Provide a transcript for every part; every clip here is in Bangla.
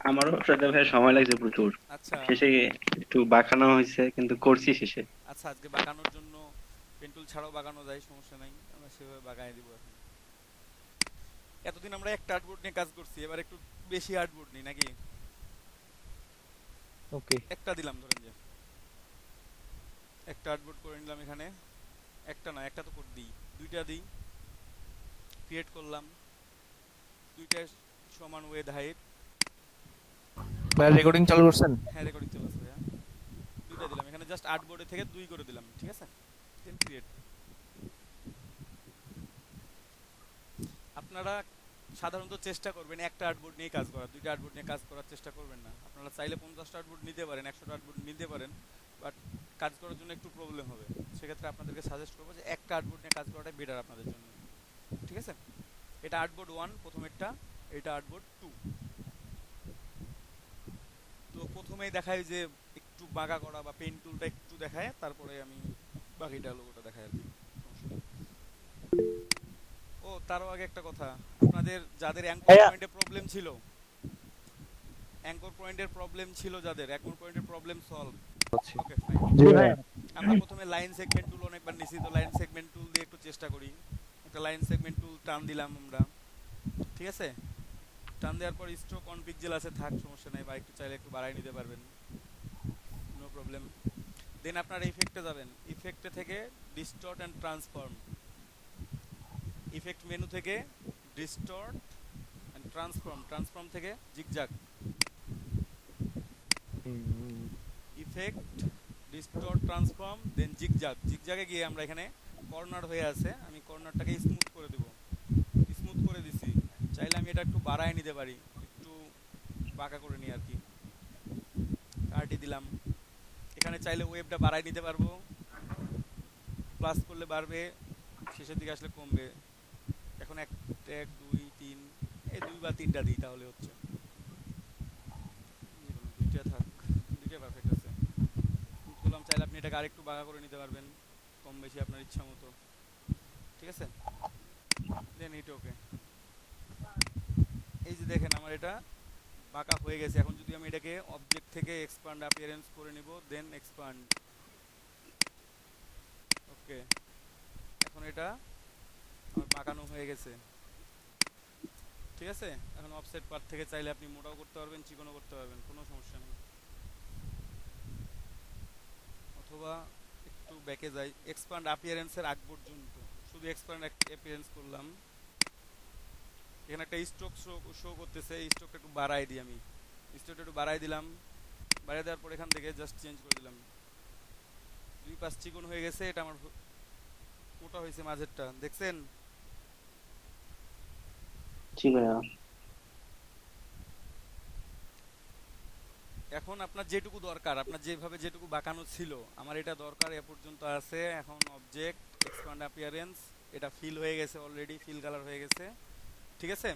আমারও সাথে ভাই সময় লাগছে প্রচুর। আচ্ছা। শেষে একটু বাঁকানো হয়েছে, কিন্তু করছি শেষে। আচ্ছা, আজকে বাঁকানোর জন্য পেন টুল ছাড়াও বাঁকানো যায়, সমস্যা নাই, আমরা সেভাবে বাঁকায় দিব এখন। এতদিন আমরা একটা আর্টবোর্ড নিয়ে কাজ করছি, এবার একটু বেশি আর্টবোর্ড নিই নাকি? ওকে। একটা দিলাম, ধরেন যে একটা আর্টবোর্ড করে নিলাম এখানে। একটা না, একটা তো করে দিই, দুইটা দিই। ক্রিয়েট করলাম, দুইটা সমান ওয়েদ হাইট। ভাই রেকর্ডিং চালু করছেন? হ্যাঁ, রেকর্ডিং চলছে ভাইয়া। দুইটা দিলাম এখানে, জাস্ট আর্টবোর্ডে থেকে দুই করে দিলাম, ঠিক আছে। দেন ক্রিয়েট। আপনারা সাধারণত চেষ্টা করবেন একটা আর্টবোর্ড নিয়ে কাজ করার, দুইটা আর্টবোর্ড নিয়ে কাজ করার চেষ্টা করবেন না। আপনারা চাইলে 50টা আর্টবোর্ড নিতে পারেন, 100টা আর্টবোর্ড নিতে পারেন, বাট কাজ করার জন্য একটু প্রবলেম হবে। সেক্ষেত্রে আপনাদেরকে সাজেস্ট করবো যে একটা আর্টবোর্ড নিয়ে কাজ করাটাই বেটার আপনাদের জন্য, ঠিক আছে। এটা আর্টবোর্ড 1 প্রথমেরটা, এটা আর্টবোর্ড 2। তো প্রথমেই দেখায় যে একটু বাঁকা করা বা পেন টুলটা একটু দেখায়, তারপরে আমি বাকিটা লোগোটা দেখাই আর কি, সমস্যা নেই। ও, তারও আগে একটা কথা, আপনাদের যাদের অ্যাঙ্কর ভাইয়া পয়েন্টে প্রবলেম ছিল, যাদের অ্যাঙ্কর পয়েন্টের প্রবলেম সলভ। আচ্ছা। ওকে, ফাইন। জি ভাইয়া। আমরা প্রথমে লাইন সেগমেন্ট টুল অনেকবার নিছি, তো লাইন সেগমেন্ট টুল দিয়ে একটু চেষ্টা করি। একটা লাইন সেগমেন্ট টুল টান দিলাম আমরা, ঠিক আছে। টান দেওয়ার পর স্ট্রোক অন পিক্সেল আছে, থাক, সমস্যা নাই, বা একটু চাইলে একটু বাড়াই নিতে পারবেন, নো প্রবলেম। দেন আপনারা ইফেক্টে যাবেন, ইফেক্টে থেকে distort and transform, effect menu থেকে ডিস্টর্ট অ্যান্ড ট্রান্সফর্ম, ট্রান্সফর্ম থেকে জিগজ্যাগ, ইফেক্ট ডিস্টর্ট ট্রান্সফর্ম, দেন জিগজ্যাগ। জিগজ্যাগে গিয়ে আমরা এখানে কর্নার হয়ে আছে, আমি কর্নারটাকে স্মুথ করে দেব, স্মুথ করে দিছি। চাইলে আমি এটা একটু বাড়ায় নিতে পারি, একটু বাঁকা করে নিই আর কি। 30 দিলাম। এখানে চাইলে ওয়েবটা বাড়ায় নিতে পারবো, প্লাস করলে বাড়বে, শেষের দিকে আসলে কমবে। এখন এক, এক দুই তিন, এই দুই বা তিনটা দিই তাহলে হচ্ছে, দুইটা থাক, দুইটা পারফেক্ট আছে। স্মুথ করলাম, চাইলে আপনি এটাকে আরেকটু বাঁকা করে নিতে পারবেন, কম বেশি আপনার ইচ্ছা মতো, ঠিক আছে। দেন এটা ওকে। এই যে দেখেন আমার এটা বাঁকা হয়ে গেছে। এখন যদি আমি এটাকে অবজেক্ট থেকে এক্সপান্ড অ্যাপিয়ারেন্স করে নিব, দেন এক্সপান্ড, ওকে। এখন এটা আমার বাঁকানো হয়ে গেছে, ঠিক আছে। এখন অফসেট পার্ট থেকে চাইলে আপনি মোটাও করতে পারবেন, চিকনও করতে পারবেন, কোনো সমস্যা নেই। অথবা একটু ব্যাকে যাই, এক্সপান্ড অ্যাপিয়ারেন্সের আগ পর্যন্ত শুধু এক্সপান্ড অ্যাপিয়ারেন্স করলাম। এখানে একটা স্ট্রোক শো করতেছে, এই স্ট্রোকটা একটু বাড়াই দিই আমি, স্ট্রোকটা একটু বাড়াই দিলাম। বাড়াই দেওয়ার পর এখান থেকে জাস্ট চেঞ্জ করে দিলাম, দুই পাশ চিকন হয়ে গেছে। এটা আমার মোটা হয়েছে মাঝেরটা, দেখছেন। জি ভাইয়া। এখন আপনার যেটুকু দরকার, আপনার যেভাবে যেটুকু বাঁকানো ছিল, আমার এটা দরকার এ পর্যন্ত আছে। এখন অবজেক্ট এক্সপান্ড অ্যাপিয়ারেন্স, এটা ফিল হয়ে গেছে অলরেডি, ফিল কালার হয়ে গেছে, ঠিক আছে।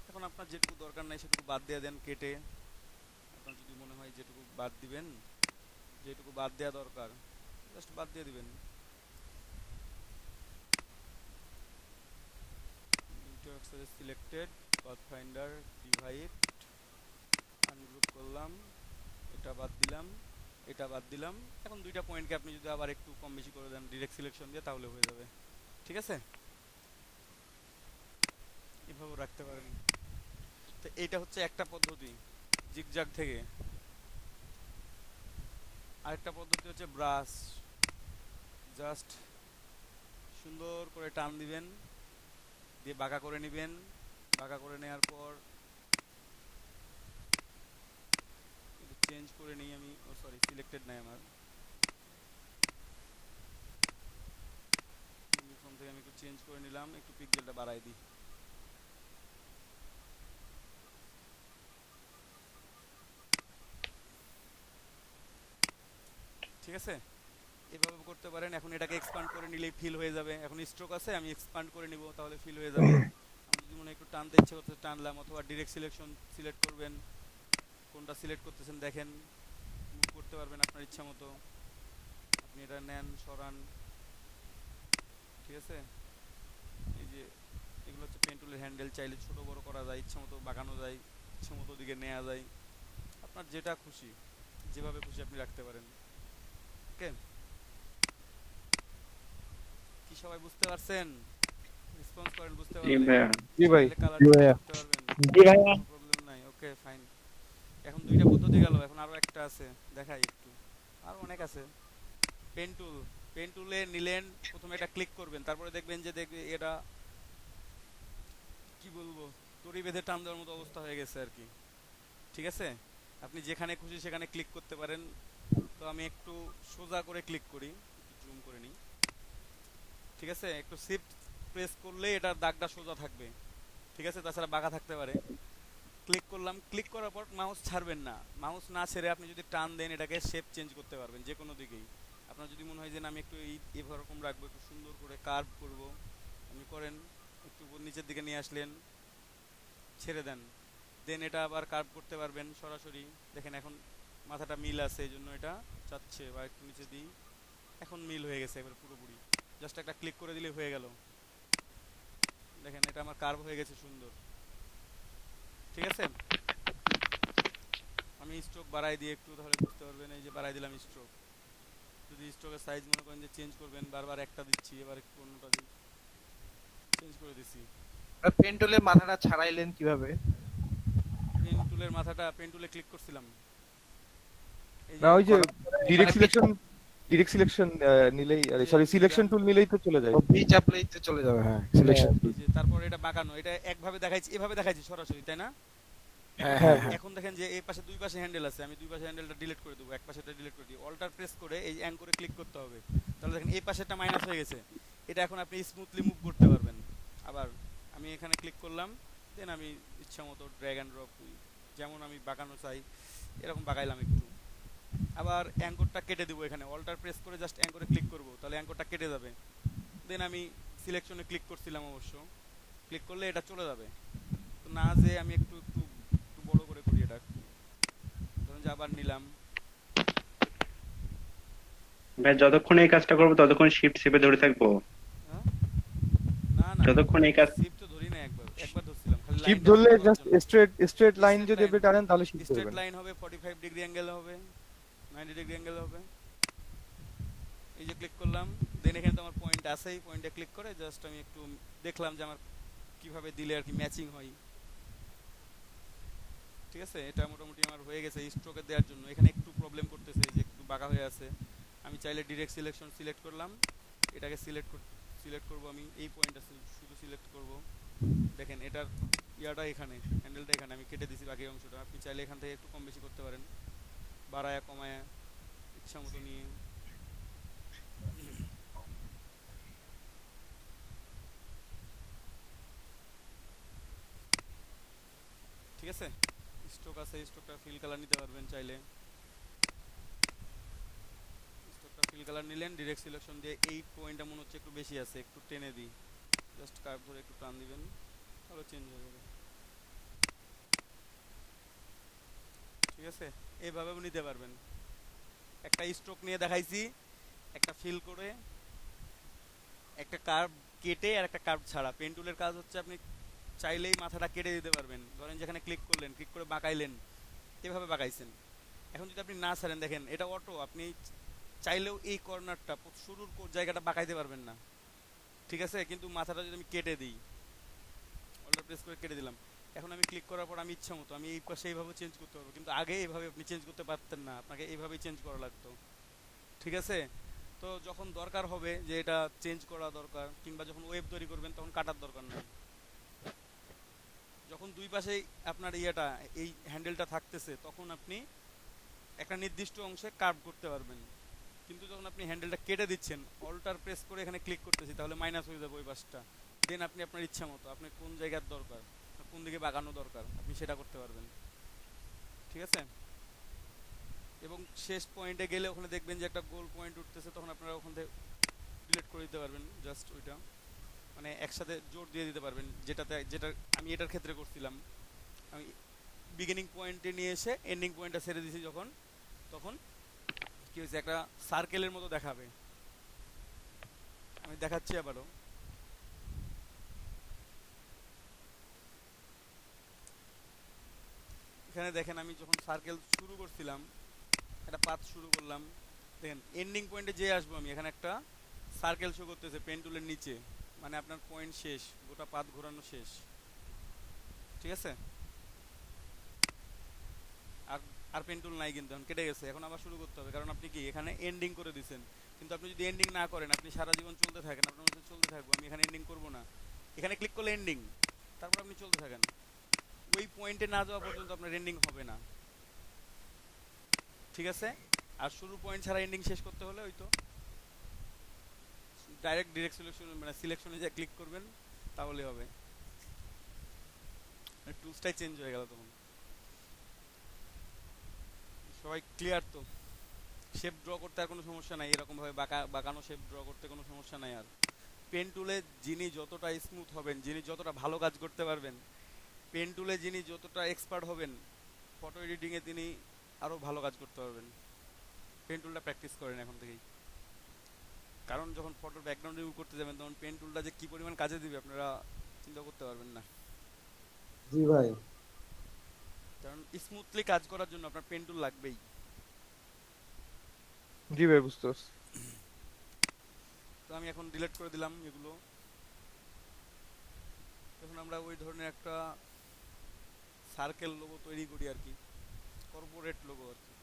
এখন আপনার যেটুকু দরকার নাই সেটুকু বাদ দিয়ে দেন কেটে। আপনার যদি মনে হয় যেটুকু বাদ দিবেন, যেটুকু বাদ দেওয়া দরকার জাস্ট বাদ দিয়ে দিবেন। Selected, path finder, divide, ungroup করলাম, এটা বাদ দিলাম, এটা বাদ দিলাম। এখন দুইটা পয়েন্টকে আপনি যদি আবার একটু কম বেশি করে দেন ডিরেক্ট সিলেকশন দিয়ে, তাহলে হয়ে যাবে, ঠিক আছে। এভাবেও রাখতে পারেন। তো এইটা হচ্ছে একটা পদ্ধতি জিগজ্যাগ থেকে। আরেকটা পদ্ধতি হচ্ছে ব্রাশ, জাস্ট সুন্দর করে টান দিবেন, দিয়ে বাঁকা করে নেবেন। বাঁকা করে নেওয়ার পর চেঞ্জ করে নিই আমি, ও সরি, সিলেক্টেড নাই আমার, ইউনিফর্ম থেকে আমি একটু চেঞ্জ করে নিলাম, একটু পিক্সেলটা বাড়াই দিই, ঠিক আছে। এভাবে করতে পারেন। এখন এটাকে এক্সপান্ড করে নিলেই ফিল হয়ে যাবে। এখন স্ট্রোক আছে, আমি এক্সপান্ড করে নিব, তাহলে ফিল হয়ে যাবে। আমি যদি মনে হয় একটু টানতে ইচ্ছে করতে টানলাম, অথবা ডিরেক্ট সিলেকশন সিলেক্ট করবেন, কোনটা সিলেক্ট করতেছেন দেখেন, মুভ করতে পারবেন আপনার ইচ্ছা মতো। আপনি এটা নেন, সরান, ঠিক আছে। এই যে এগুলো হচ্ছে পেন টুলের হ্যান্ডেল, চাইলে ছোট বড় করা যায়, ইচ্ছা মতো বাঁকানো যায়, ইচ্ছে মতো দিকে নেওয়া যায়, আপনার যেটা খুশি, যেভাবে খুশি আপনি রাখতে পারেন। ওকে, কি সবাই বুঝতে পারছেন? রেসপন্স করেন বুঝতে জি পারলে। ভাইয়া। জি ভাই। চাইলে কালার জি চেঞ্জ ভাইয়া। করতে পারবেন, জি ভাইয়া। কোনো প্রবলেম নাই। Okay fine. এখন দুইটা পদ্ধতি গেল, এখন আরো একটা আছে, দেখাই একটু। আরো অনেক আছে। পেন টুল, পেন টুলে নিলেন, প্রথমে এটা ক্লিক করবেন, তারপরে দেখবেন যে দেখবে এটা কি বলবো, দড়ি বেঁধে টান দেওয়ার মতো অবস্থা হয়ে গেছে আর কি। ঠিক আছে, আপনি যেখানে খুশি সেখানে ক্লিক করতে পারেন। তো আমি একটু সোজা করে ক্লিক করি, জুম করে নিই। ঠিক আছে, একটু শিফট প্রেস করলে এটার দাগটা সোজা থাকবে। ঠিক আছে, তাছাড়া বাঁকা থাকতে পারে। ক্লিক করলাম, ক্লিক করার পর মাউস ছাড়বেন না, মাউস না ছেড়ে আপনি যদি টান দেন এটাকে শেপ চেঞ্জ করতে পারবেন যে কোনো দিকেই। আপনার যদি মনে হয় যে না আমি একটু এরকম রাখবো, একটু সুন্দর করে কার্ভ করব, আপনি করেন। একটু নিচের দিকে নিয়ে আসলেন, ছেড়ে দেন, দেন এটা আবার কার্ভ করতে পারবেন সরাসরি। দেখেন এখন মাথাটা মিল আছে, এই জন্য এটা চাচ্ছে, বা একটু নিচে দিই, এখন মিল হয়ে গেছে এবার পুরোপুরি। জাস্ট একটা ক্লিক করে দিলেই হয়ে গেল। দেখেন এটা আমার কার্ভ হয়ে গেছে সুন্দর। ঠিক আছে, আমি স্ট্রোক বাড়াই দিয়ে একটু, তাহলে বুঝতে পারবেন। এই যে বাড়াই দিলাম স্ট্রোক। যদি স্ট্রোকের সাইজ মনে করেন যে চেঞ্জ করবেন, বারবার একটা দিচ্ছি, এবার একটু অন্যটা দিই, চেঞ্জ করে দিচ্ছি। পেন টুলের মাথাটা ছাড়াইলেন কিভাবে? পেন টুলের মাথাটা, পেন টুলে ক্লিক করছিলাম, এই না ওই যে ডিরেক্ট মানে সিলেকশন, ডিরেক্ট সিলেকশন নিলেই, সরি সিলেকশন টুল নিলেই তো চলে যায়। বি চাপলেই তো চলে যাবে, হ্যাঁ সিলেকশন। এই যে তারপর এটা বাঁকানো, এটা একভাবে দেখাইছি, এভাবে দেখাইছি সরাসরি, তাই না? হ্যাঁ হ্যাঁ হ্যাঁ। এখন দেখেন যে এই পাশে দুই পাশে হ্যান্ডেল আছে, আমি দুই পাশে হ্যান্ডেলটা ডিলিট করে দেবো, এক পাশেটা ডিলিট করে দিই। অল্টার প্রেস করে এই অ্যাঙ্করে ক্লিক করতে হবে, তাহলে দেখেন এই পাশেরটা মাইনাস হয়ে গেছে। এটা এখন আপনি স্মুথলি মুভ করতে পারবেন। আবার আমি এখানে ক্লিক করলাম, দেন আমি ইচ্ছা মতো ড্র্যাগ অ্যান্ড ড্রপ, যেমন আমি বাঁকানো চাই এরকম বাঁকাইলাম একটু। আবার অ্যাঙ্করটা কেটে দেবো, এখানে অল্টার প্রেস করে জাস্ট অ্যাঙ্করে ক্লিক করবো, তাহলে অ্যাঙ্করটা কেটে যাবে। দেন আমি সিলেকশনে ক্লিক করছিলাম, অবশ্য ক্লিক করলে এটা চলে যাবে। তো না যে আমি একটু একটু একটু বড় করে করি এটা, ধরুন যে আবার নিলাম। ভাই যতক্ষণ এই কাজটা করবো ততক্ষণ শিফট চেপে ধরে থাকবো। হ্যাঁ? না না, যতক্ষণ এই কাজ শিফট তো ধরি না, একবার একবার ধরছিলাম খালি শিফট লাইনটা ধরলে সুন্দর করার জাস্ট জন্য। স্ট্রেট লাইন Straight যদি line, আপনি টানেন তাহলে শিফট স্ট্রেট ধরবেন। লাইন হবে, 45 ডিগ্রি অ্যাঙ্গেল হবে, 90 ডিগ্রি অ্যাঙ্গেল হবে। এই যে ক্লিক করলাম, দেন এখানে তো আমার পয়েন্ট আছে, এই পয়েন্টে ক্লিক করে জাস্ট আমি একটু দেখলাম যে আমার কিভাবে দিলে আর কি ম্যাচিং হয়। ঠিক আছে, এটা মোটামুটি আমার হয়ে গেছে স্ট্রোকে দেওয়ার জন্য। এখানে একটু প্রবলেম করতেছে, এই যে একটু বাঁকা হয়ে আছে। আমি চাইলে ডিরেক্ট সিলেকশন সিলেক্ট করলাম, এটাকে সিলেক্ট করব, আমি এই পয়েন্টটা শুধু সিলেক্ট করব। দেখেন এটার ইয়াটা এখানে, হ্যান্ডেলটা এখানে, আমি কেটে দিছি বাকি অংশটা। আপনি চাইলে এখান থেকে একটু কম বেশি করতে পারেন, বাড়ায়া কমায়া ইচ্ছা মতো নিয়ে। ঠিক আছে, স্ট্রোক আছে, স্ট্রোকটা ফিল কালার নিতে পারবেন চাইলে। স্ট্রোকটা ফিল কালার নিলেন, ডিরেক্ট সিলেকশন দিয়ে এই পয়েন্টটা মনে হচ্ছে একটু বেশি আছে, একটু টেনে দিই, জাস্ট কার্ভ ধরে একটু টান দিবেন, তাহলে চেঞ্জ হয়ে যাবে। ঠিক আছে, এইভাবেও নিতে পারবেন। একটা স্ট্রোক নিয়ে দেখাইছি, একটা ফিল করে, একটা কার্ভ কেটে আর একটা কার্ভ ছাড়া। পেন টুলের কাজ হচ্ছে আপনি চাইলেই মাথাটা কেটে দিতে পারবেন। ধরেন যেখানে ক্লিক করলেন, ক্লিক করে বাঁকাইলেন, এভাবে বাঁকাইছেন। এখন যদি আপনি না ছাড়েন, দেখেন এটা অটো, আপনি চাইলেও এই কর্নারটা শুরুর জায়গাটা বাঁকাইতে পারবেন না। ঠিক আছে, কিন্তু মাথাটা যদি আমি কেটে দিই, অল্টার প্রেস করে কেটে দিলাম, এখন আমি ক্লিক করার পর আমি ইচ্ছা মতো আমি এই পাশে এইভাবে চেঞ্জ করতে পারবো, কিন্তু আগে এইভাবে আপনি চেঞ্জ করতে পারতেন না, আপনাকে এইভাবেই চেঞ্জ করা লাগতো। ঠিক আছে, তো যখন দরকার হবে যে এটা চেঞ্জ করা দরকার, কিংবা যখন ওয়েব তৈরি করবেন তখন কাটার দরকার নেই। যখন দুই পাশেই আপনার ইয়েটা, এই হ্যান্ডেলটা থাকতেছে, তখন আপনি একটা নির্দিষ্ট অংশে কার্ভ করতে পারবেন। কিন্তু যখন আপনি হ্যান্ডেলটা কেটে দিচ্ছেন, অল্টার প্রেস করে এখানে ক্লিক করতেছি, তাহলে মাইনাস হয়ে যাবে ওই পাশটা। দেন আপনি আপনার ইচ্ছা মতো আপনি কোন জায়গার দরকার, কোন দিকে বাগানো দরকার, আপনি সেটা করতে পারবেন। ঠিক আছে, এবং শেষ পয়েন্টে গেলে ওখানে দেখবেন যে একটা গোল পয়েন্ট উঠতেছে, তখন আপনারা ওখান থেকে ডিলিট করে দিতে পারবেন, জাস্ট ওইটা মানে একসাথে জোর দিয়ে দিতে পারবেন। যেটা আমি এটার ক্ষেত্রে করছিলাম, আমি বিগিনিং পয়েন্টে নিয়ে এসে এন্ডিং পয়েন্টটা ছেড়ে দিয়েছি যখন, তখন কি হয়েছে, একটা সার্কেলের মতো দেখাবে। আমি দেখাচ্ছি আবারও। এখানে দেখেন আমি যখন সার্কেল শুরু করছিলাম, একটা পাথ শুরু করলাম, দেখেন এন্ডিং পয়েন্টে যে আসবো আমি, এখানে একটা সার্কেল শো করতেছে পেন টুলের নিচে, মানে আপনার পয়েন্ট শেষ, গোটা পাথ ঘোরানো শেষ। ঠিক আছে? আর আর পেন টুল নাই কিন্তু, এখন কেটে গেছে, এখন আবার শুরু করতে হবে, কারণ আপনি কি এখানে এন্ডিং করে দিয়েছেন। কিন্তু আপনি যদি এন্ডিং না করেন, আপনি সারা জীবন চলতে থাকেন, আপনার মধ্যে চলতে থাকবো, আমি এখানে এন্ডিং করব না, এখানে ক্লিক করলে এন্ডিং, তারপর আপনি চলতে থাকেন, ওই পয়েন্টে না যাওয়া পর্যন্ত আপনার এন্ডিং হবে না। ঠিক আছে? আর শুরু পয়েন্ট ছাড়া এন্ডিং শেষ করতে হলে ওই তো ডাইরেক্ট সিলেকশন, মানে সিলেকশনে যা ক্লিক করবেন তাহলে হবে। টুলসটাই চেঞ্জ হয়ে গেল তখন। সবাই ক্লিয়ার তো? শেপ ড্র করতে আর কোনো সমস্যা নাই, এরকম ভাবে বাঁকানো শেপ ড্র করতে কোনো সমস্যা নাই। আর পেন টুলে যিনি যতটা স্মুথ হবেন, যিনি যতটা ভালো কাজ করতে পারবেন, পেন টুলে যিনি যতটা এক্সপার্ট হবেন, ফটো এডিটিংয়ে তিনি আরও ভালো কাজ করতে পারবেন। পেন টুলটা প্র্যাকটিস করেন এখন থেকেই, কারণ যখন ফটোর ব্যাকগ্রাউন্ড রিমুভ করতে যাবেন তখন পেন টুলটা যে কী পরিমাণ কাজে দিবে আপনারা চিন্তা করতে পারবেন না। জি ভাই। কারণ স্মুথলি কাজ করার জন্য আপনার পেন টুল লাগবেই। জি ভাই, বুঝতে পারছি। তো আমি এখন ডিলিট করে দিলাম এগুলো। এখন আমরা ওই ধরনের একটা সার্কেল লোগো তৈরি করি আর কি, কর্পোরেট লোগো আর কি।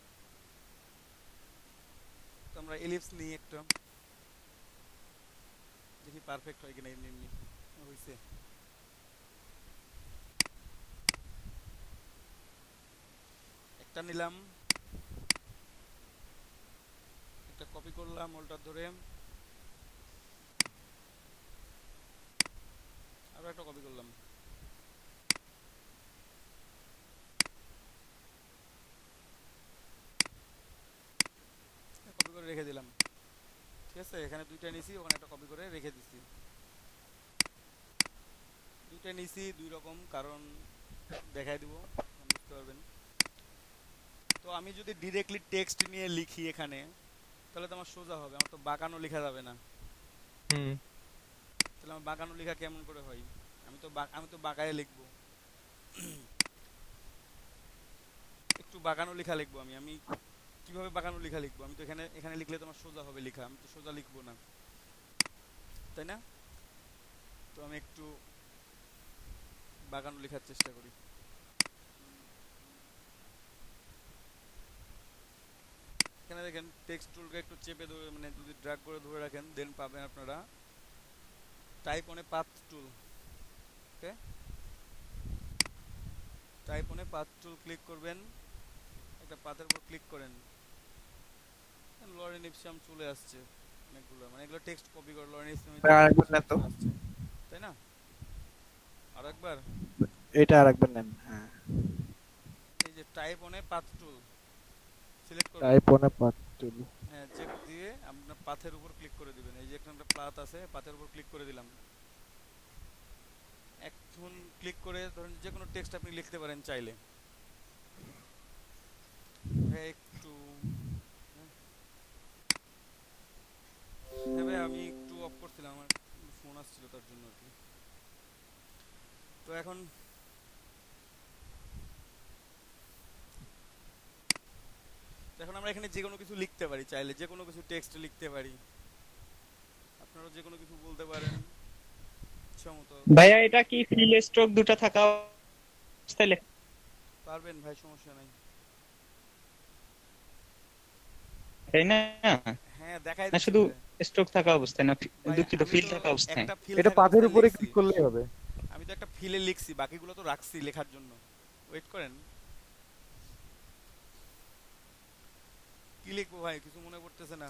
তো আমরা এলিপস নিই একটা, দেখি পারফেক্ট হয় কিনা। এমনি এমনি হয়েছে। একটা নিলাম, একটা কপি করলাম ওলটার ধরে, আরো একটা কপি করলাম, কপি করে রেখে দিলাম। ঠিক আছে? এখানে দুইটা নিছি, ওখানে একটা কপি করে রেখে দিছি। দুইটা নিছি দুই রকম, কারণ দেখাই দিব, বুঝতে পারবেন। তো আমি যদি ডিরেক্টলি টেক্সট নিয়ে লিখি এখানে, তাহলে তো আমার সোজা হবে, আমার তো বাঁকানো লেখা যাবে না। হুম। তাহলে আমার বাঁকানো লেখা কেমন করে হয়? আমি তো বাঁকায় লিখবো, একটু বাঁকানো লেখা লিখবো। আমি কিভাবে বাঁকানো লেখা লিখবো? আমি তো এখানে লিখলে তো আমার সোজা হবে লেখা, আমি তো সোজা লিখবো না, তাই না? তো আমি একটু বাঁকানো লেখার চেষ্টা করি। এখানে দেখেন টেক্সট টুলকে একটু চেপে ধরে, মানে যদি ড্র্যাগ করে ধরে রাখেন, দেন পাবেন আপনারা type on a path tool. Okay, type on a path tool click করবেন, একটা পাথের উপর ক্লিক করেন, লরেন ইপসাম চলে আসছে অনেকগুলো, মানে এগুলো টেক্সট কপি করে লরেন ইপসাম আরেকবার নেন তো, চলে আসছে, তাই না? আর একবার এটা আরেকবার নেন। হ্যাঁ, এই যে type on a path tool select করবেন, type on a path tool. হ্যাঁ, চেক দিয়ে আপনার পাথের উপর ক্লিক করে দিবেন। এই যে এখানে একটা পাথ আছে, পাথের উপর ক্লিক করে দিলাম। এখন ক্লিক করে ধরেন যে কোনো টেক্সট আপনি লিখতে পারেন চাইলে। একটু হ্যাঁ, আমি একটু অফ করছিলাম, আমার ফোন আসছিল তার জন্য আর কি। তো এখন আমরা এখানে যে কোনো কিছু লিখতে পারি, চাইলে যে কোনো কিছু টেক্সট লিখতে পারি, আপনারা যে কোনো কিছু বলতে পারেন ইচ্ছামতো। ভাইয়া এটা কি ফিল স্ট্রোক দুটো থাকা অবস্থায় লেখা পারবেন ভাই, সমস্যা নাই। তাই না? হ্যাঁ, দেখাই না দিচ্ছি শুধু ভাই। স্ট্রোক থাকা অবস্থায় না, ভাই, দুঃখিত, আমি ফিল তো থাকা অবস্থায়। একটা ফিল এটা থাকা পাথের অবস্থায় উপরে লিখছি। ক্লিক করলেই হবে। আমি তো একটা ফিলে লিখছি, বাকিগুলো তো রাখছি লেখার জন্য। ওয়েট করেন, কি লিখবো ভাই কিছু মনে পড়তেছে না।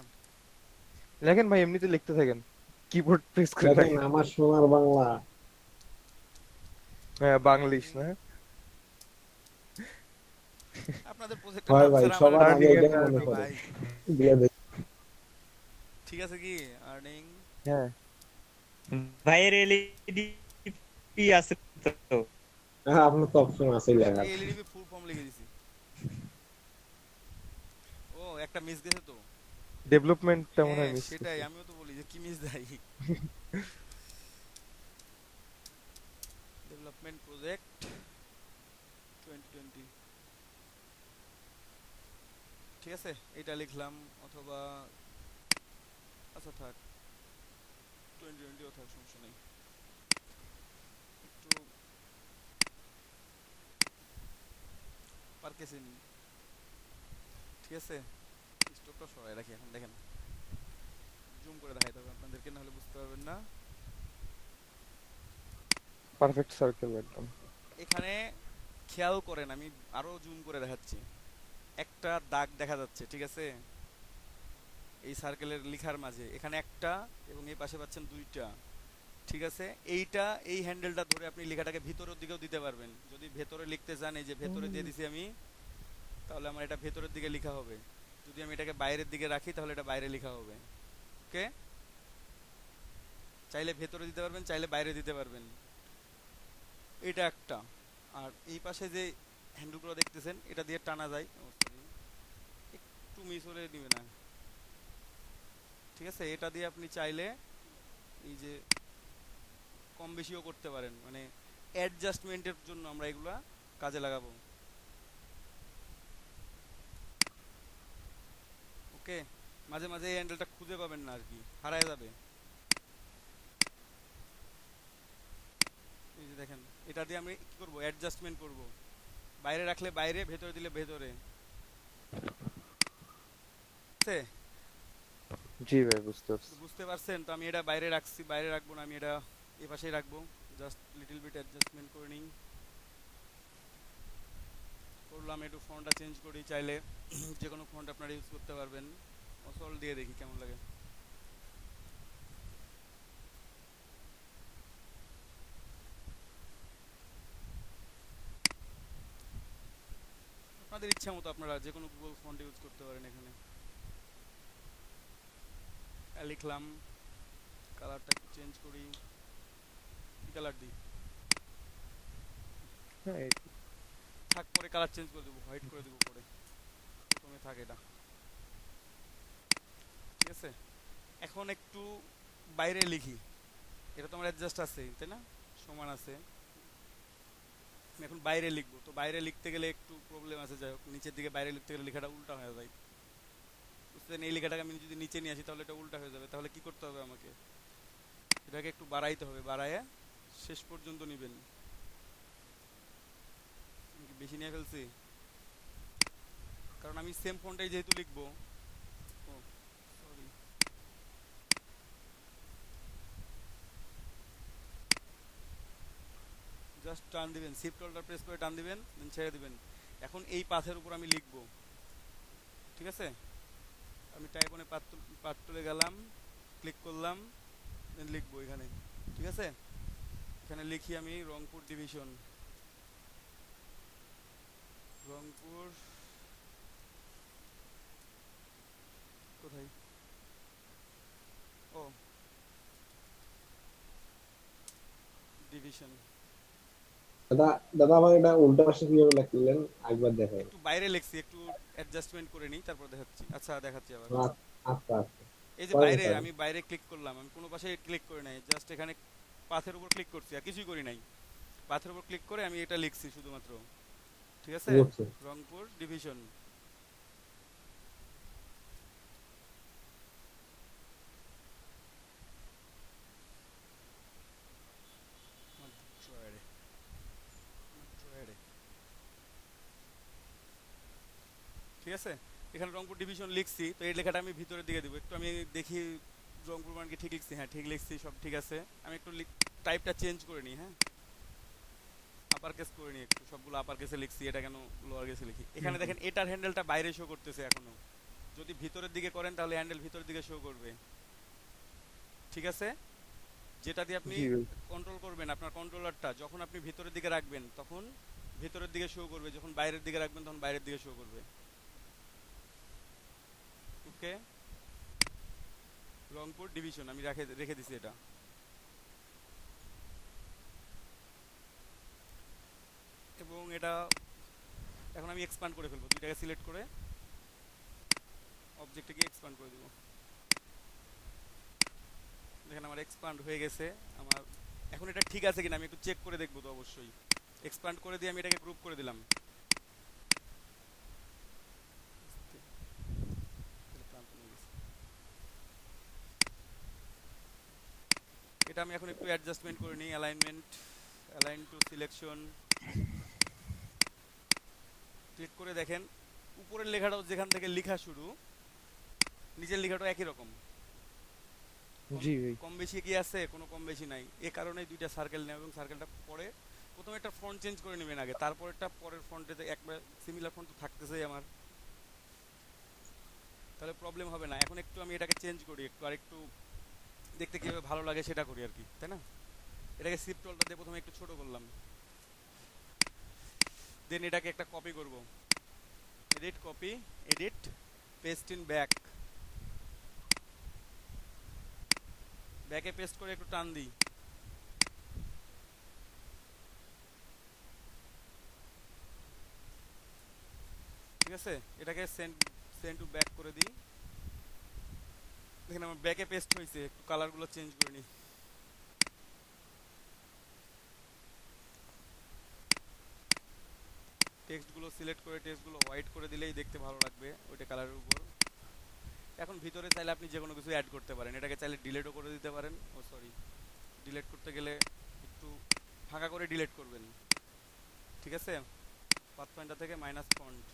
লেখেন ভাই, এমনিতে লিখতে থাকেন, কিবোর্ড প্রেস করে দেখেন রাখেন। আমার সোনার বাংলা। হ্যাঁ, বাংলিশ না? আপনাদের প্রজেক্টের হয় নাম ভাই, ছাড়া সবার আমার আগে Earning এটাই and মনে earning। পড়ে। ভাই, দিয়ে দেখ। ঠিক আছে কি আর্নিং। হ্যাঁ। ভাইয়ের এলইডি আছে তো? হ্যাঁ, আপনার তো অপশন আছেই লেখার। এলইডি ফুল ফর্ম লিখে দিছি। ও একটা মিস গেছে তো। ডেভেলপমেন্টটা মনে হয় হ্যাঁ, মিস সেটাই আমিও তো বলি যে কি মিস দেয়। ডেভেলপমেন্ট প্রজেক্ট 2020 ঠিক আছে, এটা লিখলাম, অথবা আচ্ছা থাক, 2020 থাক, সমস্যা নেই। একটু পার্কেসে নিই, ঠিক আছে। স্টোভটা সরাই রাখি, এখন দেখেন জুম করে দেখাইতে হবে আপনাদেরকে, নাহলে বুঝতে পারবেন না। পারফেক্ট সার্কেল একদম। এখানে খেয়াল করেন, আমি আরো জুম করে দেখাচ্ছি, একটা দাগ দেখা যাচ্ছে, ঠিক আছে, এই সার্কেলের লিখার মাঝে এখানে একটা, এবং এই পাশে পাচ্ছেন দুইটা, ঠিক আছে। এইটা, এই হ্যান্ডেলটা ধরে আপনি লেখাটাকে ভিতরের দিকেও দিতে পারবেন। যদি ভেতরে লিখতে চান, এই যে ভেতরে দিয়ে দিছি আমি, তাহলে আমার এটা ভেতরের দিকে লেখা হবে। যদি আমি এটাকে বাইরের দিকে রাখি, তাহলে এটা বাইরে লেখা হবে। ওকে, চাইলে ভেতরে দিতে পারবেন, চাইলে বাইরে দিতে পারবেন। এটা একটা। আর এই পাশে যে হ্যান্ডেলগুলো দেখতেছেন, এটা দিয়ে টানা যায়, একটু মিস করে নিবে না, ঠিক আছে। এটা দিয়ে আপনি চাইলে এই যে কম বেশিও করতে পারেন, মানে অ্যাডজাস্টমেন্টের জন্য আমরা এগুলা কাজে লাগাবো। ওকে, মাঝে মাঝে এই হ্যান্ডেলটা খুঁজে পাবেন না আর কি, হারায় যাবে। এই যে দেখেন, এটা দিয়ে আমি কি করব, অ্যাডজাস্টমেন্ট করব। বাইরে রাখলে বাইরে, ভেতরে দিলে ভেতরে। বুঝতে জি ভাই, বুঝতে পারছি। বুঝতে পারছেন তো? আমি এটা বাইরে রাখছি, বাইরে রাখবো না, আমি এটা এ পাশেই রাখবো। জাস্ট লিটল বিট অ্যাডজাস্টমেন্ট করে নিই, করলাম। একটু ফন্টটা চেঞ্জ করি, চাইলে যে কোনো ফন্ট আপনারা ইউজ করতে পারবেন। অসল দিয়ে দেখি কেমন লাগে। আপনাদের ইচ্ছা মতো আপনারা যে কোনো গুগল ফন্ট ইউজ করতে পারেন। এখানে লিখলাম, কালারটা একটু চেঞ্জ করি, কি কালার দিই, হ্যাঁ, থাক, পরে কালার চেঞ্জ করে দেবো, হোয়াইট করে দেবো পরে, প্রথমে থাক এটা, ঠিক আছে। এখন একটু বাইরে লিখি, এটা তো আমার অ্যাডজাস্ট আছে তাই না, সমান আছে। আমি এখন বাইরে লিখবো, তো বাইরে লিখতে গেলে একটু প্রবলেম আছে। যাই হোক, নিচের দিকে বাইরে লিখতে গেলে লেখাটা উল্টা হয়ে যায়, বুঝছেন। এই লেখাটাকে আমি যদি নিচে নিয়ে আসি, তাহলে এটা উল্টা হয়ে যাবে। তাহলে কি করতে হবে, আমাকে এটাকে একটু বাড়াইতে হবে, বাড়াইয়া শেষ পর্যন্ত নিবেন। আমি কি বেশি নিয়ে ফেলছি? কারণ আমি সেম ফন্টটাই যেহেতু লিখবো। ও সরি, জাস্ট টান দিবেন, শিফট অল্টার প্রেস করে টান দিবেন, দেন ছেড়ে দিবেন। এখন এই পাথের উপর আমি লিখবো, ঠিক আছে। আমি টাইপ অনে পাথ তুলে গেলাম, ক্লিক করলাম, দেন লিখবো এখানে, ঠিক আছে। এখানে লিখি আমি রংপুর ডিভিশন, রংপুর কোথায়, ও ডিভিশন। দাদা দাদা আমার এটা উল্টা পাশে কিভাবে লিখলেন একবার দেখাই। একটু বাইরে লিখছি, একটু অ্যাডজাস্টমেন্ট করে নিই, তারপর দেখাচ্ছি। আচ্ছা, দেখাচ্ছি আবার। আচ্ছা আচ্ছা, এই যে পরে বাইরে, দেখাবেন। আমি বাইরে ক্লিক করলাম, আমি কোনো পাশে ক্লিক করি নাই, জাস্ট এখানে পাথের উপর ক্লিক করছি, আর কিছুই করি নাই। পাথের উপর ক্লিক করে আমি এটা লিখছি শুধুমাত্র, ঠিক আছে। বুঝছি। রংপুর ডিভিশন। ঠিক আছে, এখানে রংপুর ডিভিশন লিখছি, তো এই লেখাটা আমি ভিতরের দিকে দিব। একটু আমি দেখি রংপুর মান কি ঠিক লিখছি, হ্যাঁ ঠিক লিখছি, সব ঠিক আছে। আমি একটু টাইপটা চেঞ্জ করে নিই, হ্যাঁ আপার কেস করে নিই, একটু সবগুলো আপার কেসে লিখছি, এটা কেন লোয়ার কেসে লিখি। এখানে দেখেন এটার হ্যান্ডেলটা বাইরে শো করতেছে এখনো। যদি ভিতরের দিকে করেন, তাহলে হ্যান্ডেল ভিতরের দিকে শো করবে, ঠিক আছে। যেটা দিয়ে আপনি জি ভাই। কন্ট্রোল করবেন, আপনার কন্ট্রোলারটা যখন আপনি ভিতরের দিকে রাখবেন, তখন ভিতরের দিকে শো করবে, যখন বাইরের দিকে রাখবেন, তখন বাইরের দিকে শো করবে। ওকে, রংপুর ডিভিশন আমি রেখে দিছি এটা। এবং এটা এখন আমি এক্সপ্যান্ড করে ফেলবো, দুইটাকে সিলেক্ট করে অবজেক্টে গিয়ে এক্সপ্যান্ড করে দেবো। দেখেন আমার এক্সপ্যান্ড হয়ে গেছে। আমার এখন এটা ঠিক আছে কিনা আমি একটু চেক করে দেখবো, তো অবশ্যই এক্সপ্যান্ড করে দিয়ে আমি এটাকে গ্রুপ করে দিলাম। এটা আমি এখন একটু অ্যাডজাস্টমেন্ট করে নিই, অ্যালাইন টু সিলেকশন ক্লিক করে দেখেন উপরের লেখাটাও যেখান থেকে লেখা শুরু নিচের লেখাটাও একই রকম। জি ভাই। কম বেশি কি আছে? কোনো কম বেশি নাই। এই কারণেই দুইটা সার্কেল নেবেন এবং সার্কেলটা পরে প্রথমে একটা ফন্ট চেঞ্জ করে নেবেন আগে, তারপর একটা পরের ফন্টেতে একবার সিমিলার ফন্ট তো থাকতেছেই আমার, তাহলে প্রবলেম হবে না। এখন একটু আমি এটাকে চেঞ্জ করি, একটু আরেকটু দেখতে কীভাবে ভালো লাগে সেটা করি আর কি, তাই না? এটাকে শিফট টুলটা দিয়ে প্রথমে একটু ছোট করলাম, দেন এটাকে একটা কপি করব, edit copy, edit paste in back, ব্যাকে পেস্ট করে একটু টান দিই, ঠিক আছে? এটাকে সেন্ড টু ব্যাক করে দিই। দেখেন আমার ব্যাকে পেস্ট হয়েছে, একটু কালারগুলো চেঞ্জ করে নিই। টেক্সটগুলো সিলেক্ট করে টেক্সটগুলো হোয়াইট করে দিলেই দেখতে ভালো লাগবে ওইটা কালারের উপর। এখন ভিতরে চাইলে আপনি যে কোনো কিছু অ্যাড করতে পারেন, এটাকে চাইলে ডিলেটও করে দিতে পারেন। ও সরি, ডিলেট করতে গেলে একটু ফাঁকা করে ডিলেট করবেন, ঠিক আছে? পাথ পয়েন্টার থেকে মাইনাস ফন্ট,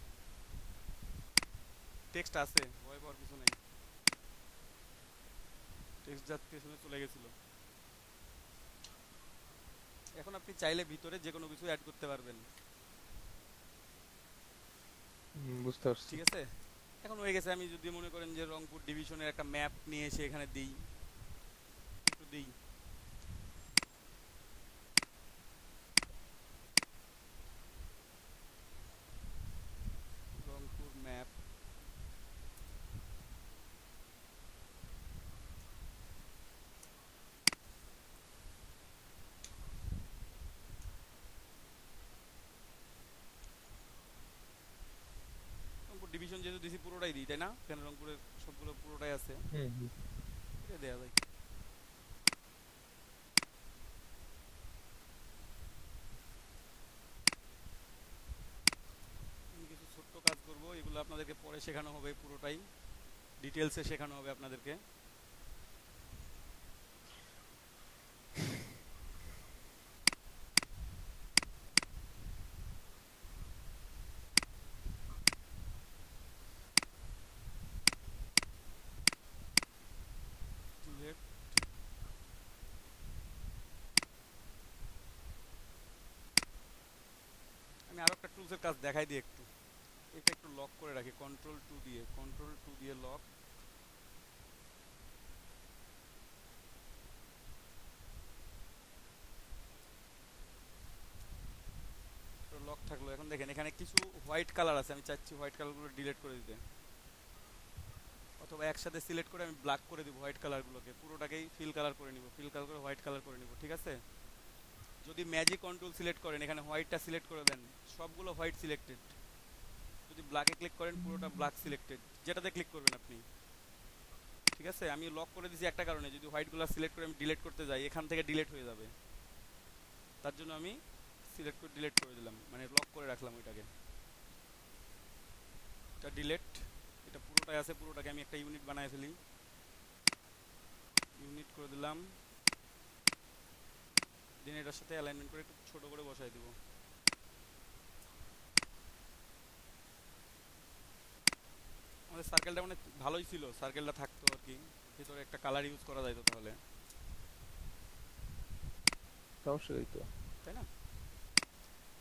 টেক্সট আছে, ভয় পাওয়ার কিছু নেই, টেক্সট যার পেছনে চলে গেছিল। এখন আপনি চাইলে ভিতরে যে কোনো কিছু অ্যাড করতে পারবেন, বুঝতে পারছি। ঠিক আছে? এখন হয়ে গেছে। আমি যদি মনে করেন যে রংপুর ডিভিশনের একটা ম্যাপ নিয়ে এসে এখানে দিই, একটু দিই, রংপুর ম্যাপ, রংপুর ডিভিশন যেহেতু দিছি পুরোটাই দিই, তাই না? কেন রংপুরের সবগুলো পুরোটাই আছে, এটা দেয়া যায়। আমি কিছু ছোট্ট কাজ করব, এগুলো আপনাদেরকে পরে শেখানো হবে, পুরোটাই ডিটেলসে শেখানো হবে আপনাদেরকে। Select, আমি আরো একটা টুলসের কাজ দেখাই দিই একটু। এটা একটু লক করে রাখি কন্ট্রোল টু দিয়ে লক। লক থাকলো। এখন দেখেন এখানে কিছু হোয়াইট কালার আছে, আমি চাচ্ছি হোয়াইট কালারগুলো ডিলিট করে দিতে, অথবা একসাথে সিলেক্ট করে আমি ব্ল্যাক করে দিব হোয়াইট কালারগুলোকে, পুরোটাকেই ফিল কালার করে নিব, ফিল কালার করে হোয়াইট কালার করে নিব, ঠিক আছে? যদি ম্যাজিক কন্ট্রোল সিলেক্ট করেন, এখানে হোয়াইটটা সিলেক্ট করে দেন, সবগুলো হোয়াইট সিলেক্টেড। যদি ব্ল্যাকে ক্লিক করেন পুরোটা ব্ল্যাক সিলেক্টেড, যেটাতে ক্লিক করবেন আপনি, ঠিক আছে? আমি লক করে দিয়েছি একটা কারণে, যদি হোয়াইটগুলো সিলেক্ট করে আমি ডিলিট করতে যাই এখান থেকে ডিলিট হয়ে যাবে, তার জন্য আমি সিলেক্ট করে ডিলিট করে দিলাম, মানে লক করে রাখলাম ওইটাকে। এটা ডিলিট, এটা পুরোটাই আছে, পুরোটাকে আমি একটা ইউনিট বানায় ফেলি, ইউনিট করে দিলাম, দেন এটার সাথে অ্যালাইনমেন্ট করে একটু ছোট করে বসাই দিব। আমাদের সার্কেলটা মানে ভালোই ছিল, সার্কেলটা থাকতো আর কি, ভিতরে একটা কালার ইউজ করা যাইতো তাহলে, সমস্যা নেই তো। তাই না?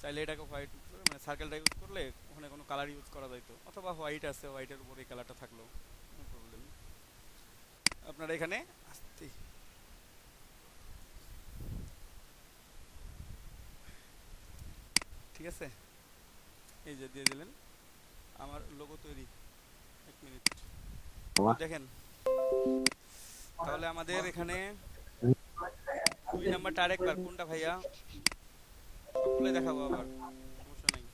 চাইলে এটাকে হোয়াইট মানে সার্কেলটা ইউজ করলে ওখানে কোনো কালার ইউজ করা যাইতো, অথবা হোয়াইট আছে, হোয়াইটের উপরে এই কালারটা থাকলো, কোনো প্রবলেম। আপনারা এখানে আসতে ঠিক আছে, এই যে দিয়ে দিলেন আমার লোগো তৈরি। এক মিনিট দেখেন, তাহলে আমাদের এখানে 2 নাম্বারটা আরেকবার কোনটা ভাইয়া? সবগুলোই দেখাবো আবার, সমস্যা নাই।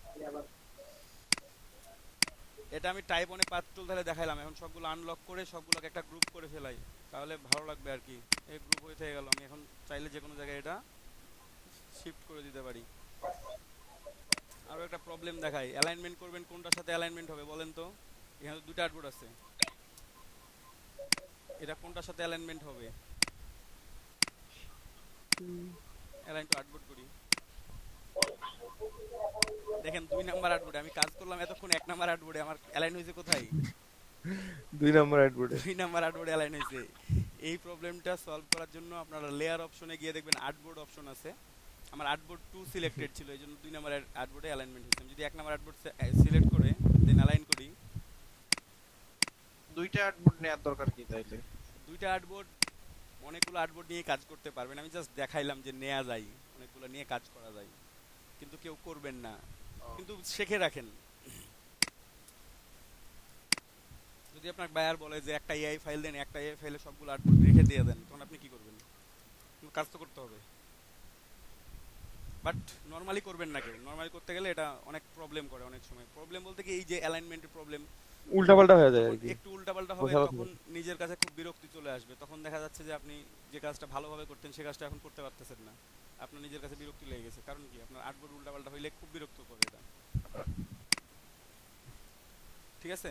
এটা আমি টাইপ অনেক পাথ টুল তাহলে দেখাইলাম, এখন সবগুলো আনলক করে সবগুলোকে একটা গ্রুপ করে ফেলাই, তাহলে ভালো লাগবে আর কি। এই গ্রুপ হয়ে থেকে গেল, আমি এখন চাইলে যে কোনো জায়গায় এটা শিফট করে দিতে পারি। আরও একটা প্রবলেম দেখাই, অ্যালাইনমেন্ট করবেন কোনটার সাথে অ্যালাইনমেন্ট হবে বলেন তো? এখানে দুটো আউটপুট আছে, এটা কোনটার সাথে অ্যালাইনমেন্ট হবে? অ্যালাইন টু আর্টবোর্ড করি। দেখেন 2 নাম্বার আর্টবোর্ডে আমি কাজ করলাম এতক্ষণ, 1 নাম্বার আর্টবোর্ডে আমার অ্যালাইন হয়েছে কোথায়? 2 নম্বর আউটপুটে। 2 নাম্বার আর্টবোর্ডে অ্যালাইন হয়েছে। এই প্রবলেমটা সলভ করার জন্য আপনারা লেয়ার অপশনে গিয়ে দেখবেন আর্টবোর্ড অপশন আছে। আমার আর্টবোর্ড 2 সিলেক্টেড ছিল, এই জন্য 2 নাম্বার আর্টবোর্ডে অ্যালাইনমেন্ট হয়েছে। আমি যদি 1 নাম্বার আর্টবোর্ড সিলেক্ট করে দেন অ্যালাইন করি, দুইটা আউটপুট নেওয়ার দরকার কি তাইলে? 2টা আর্টবোর্ড অনেকগুলো আর্টবোর্ড নিয়ে কাজ করতে পারবেন। আমি জাস্ট দেখাইলাম যে নেওয়া যায়, অনেকগুলো নিয়ে কাজ করা যায়, কিন্তু কেউ করবেন না। কিন্তু শিখে রাখেন। যদি আপনার বায়ার বলে যে একটা এআই ফাইল দেন, একটা এআই ফাইলে সবগুলো আউটপুট রেখে দিয়ে দেন, তখন আপনি কি করবেন? কাজ তো করতে হবে, বাট নর্মালি করবেন না। কেউ নর্মালি করতে গেলে এটা অনেক প্রবলেম করে। অনেক সময় প্রবলেম বলতে কি, এই যে অ্যালাইনমেন্টের প্রবলেম, উল্টাপাল্টা হয়ে যায় আর কি। একটু উল্টাপাল্টা হবে, বোঝা তখন নিজের কাছে খুব বিরক্তি চলে আসবে। তখন দেখা যাচ্ছে যে আপনি যে কাজটা ভালোভাবে করতেন সে কাজটা এখন করতে পারতেছেন না, আপনার নিজের কাছে বিরক্তি লেগে গেছে। কারণ কি, আপনার আর্টবোর্ড উল্টাপাল্টা হইলে খুব বিরক্ত করে এটা। ঠিক আছে,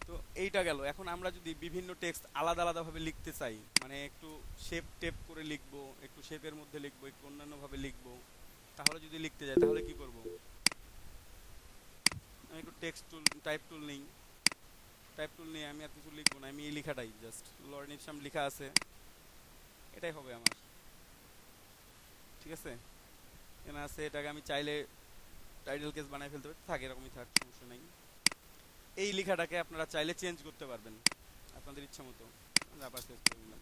তো এইটা গেল। এখন আমরা যদি বিভিন্ন টেক্সট আলাদা আলাদা ভাবে লিখতে চাই, মানে একটু শেপ টেপ করে লিখবো, একটু শেপের মধ্যে লিখবো, একটু অন্যান্য ভাবে লিখবো, তাহলে যদি লিখতে যাই তাহলে কি করব? আমি একটু টেক্সট টুল, টাইপ টুল নিই। টাইপ টুল নিয়ে আমি আর কিছু লিখবো না, আমি এই লেখাটাই জাস্ট লরেন ইপসাম লেখা আছে, এটাই হবে আমার। ঠিক আছে, এখানে আছে, এটাকে আমি চাইলে টাইটেল কেস বানাই ফেলতে পারি, থাক এরকমই থাক, সমস্যা নেই। এই লেখাটাকে আপনারা চাইলে চেঞ্জ করতে পারবেন আপনাদের ইচ্ছা মতো। আবার চেঞ্জ করে নিলাম।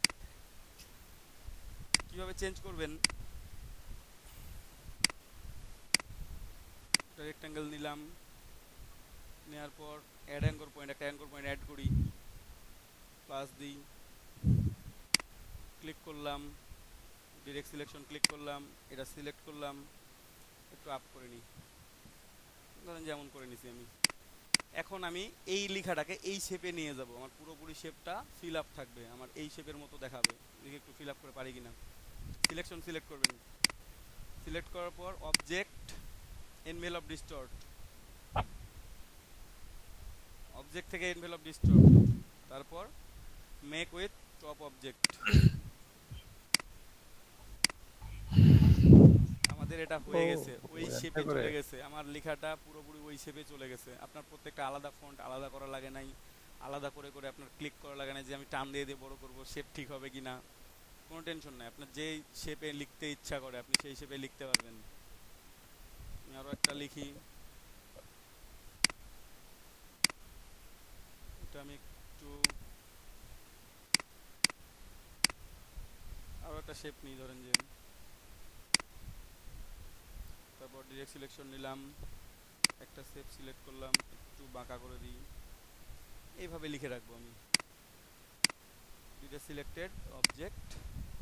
কিভাবে চেঞ্জ করবেন? রেক্ট্যাঙ্গেল নিলাম, নেওয়ার পর অ্যাড অ্যাঙ্কর পয়েন্ট, একটা অ্যাঙ্কর পয়েন্ট অ্যাড করি, প্লাস দিই, ক্লিক করলাম, ডিরেক্ট সিলেকশন ক্লিক করলাম, এটা সিলেক্ট করলাম, একটু আপ করে নিই, ধরেন যেমন করে নিছি আমি। এখন আমি এই লেখাটাকে এই শেপে নিয়ে যাব, আমার পুরোপুরি শেপটা ফিল আপ থাকবে, আমার এই শেপের মতো দেখাবে। দেখি একটু ফিল আপ করে পারি কিনা। সিলেকশন সিলেক্ট করবেন, সিলেক্ট করার পর অবজেক্ট, এনভেলপ ডিস্টর্ট, অবজেক্ট থেকে এনভেলপ ডিস্টর্ট, তারপর মেক উইথ টপ অবজেক্ট। আমাদের এটা হয়ে গেছে, ওই শেপে চলে গেছে, আমার লেখাটা পুরোপুরি ওই শেপে চলে গেছে। আপনার প্রত্যেকটা আলাদা ফন্ট আলাদা করা লাগে নাই, আলাদা করে করে আপনার ক্লিক করা লাগে না যে আমি টান দিয়ে দিয়ে বড় করব, শেপ ঠিক হবে কিনা, কোনো টেনশন নাই। আপনার যেই শেপে লিখতে ইচ্ছা করে আপনি সেই শেপে লিখতে পারবেন। আমি আরো একটা লিখি, এটা আমি একটু আরো একটা শেপ নিই, ধরেন যে, তারপর ডিরেক্ট সিলেকশন নিলাম, একটা শেপ সিলেক্ট করলাম, একটু বাঁকা করে দিই, এইভাবে লিখে রাখবো আমি। Direct selected object,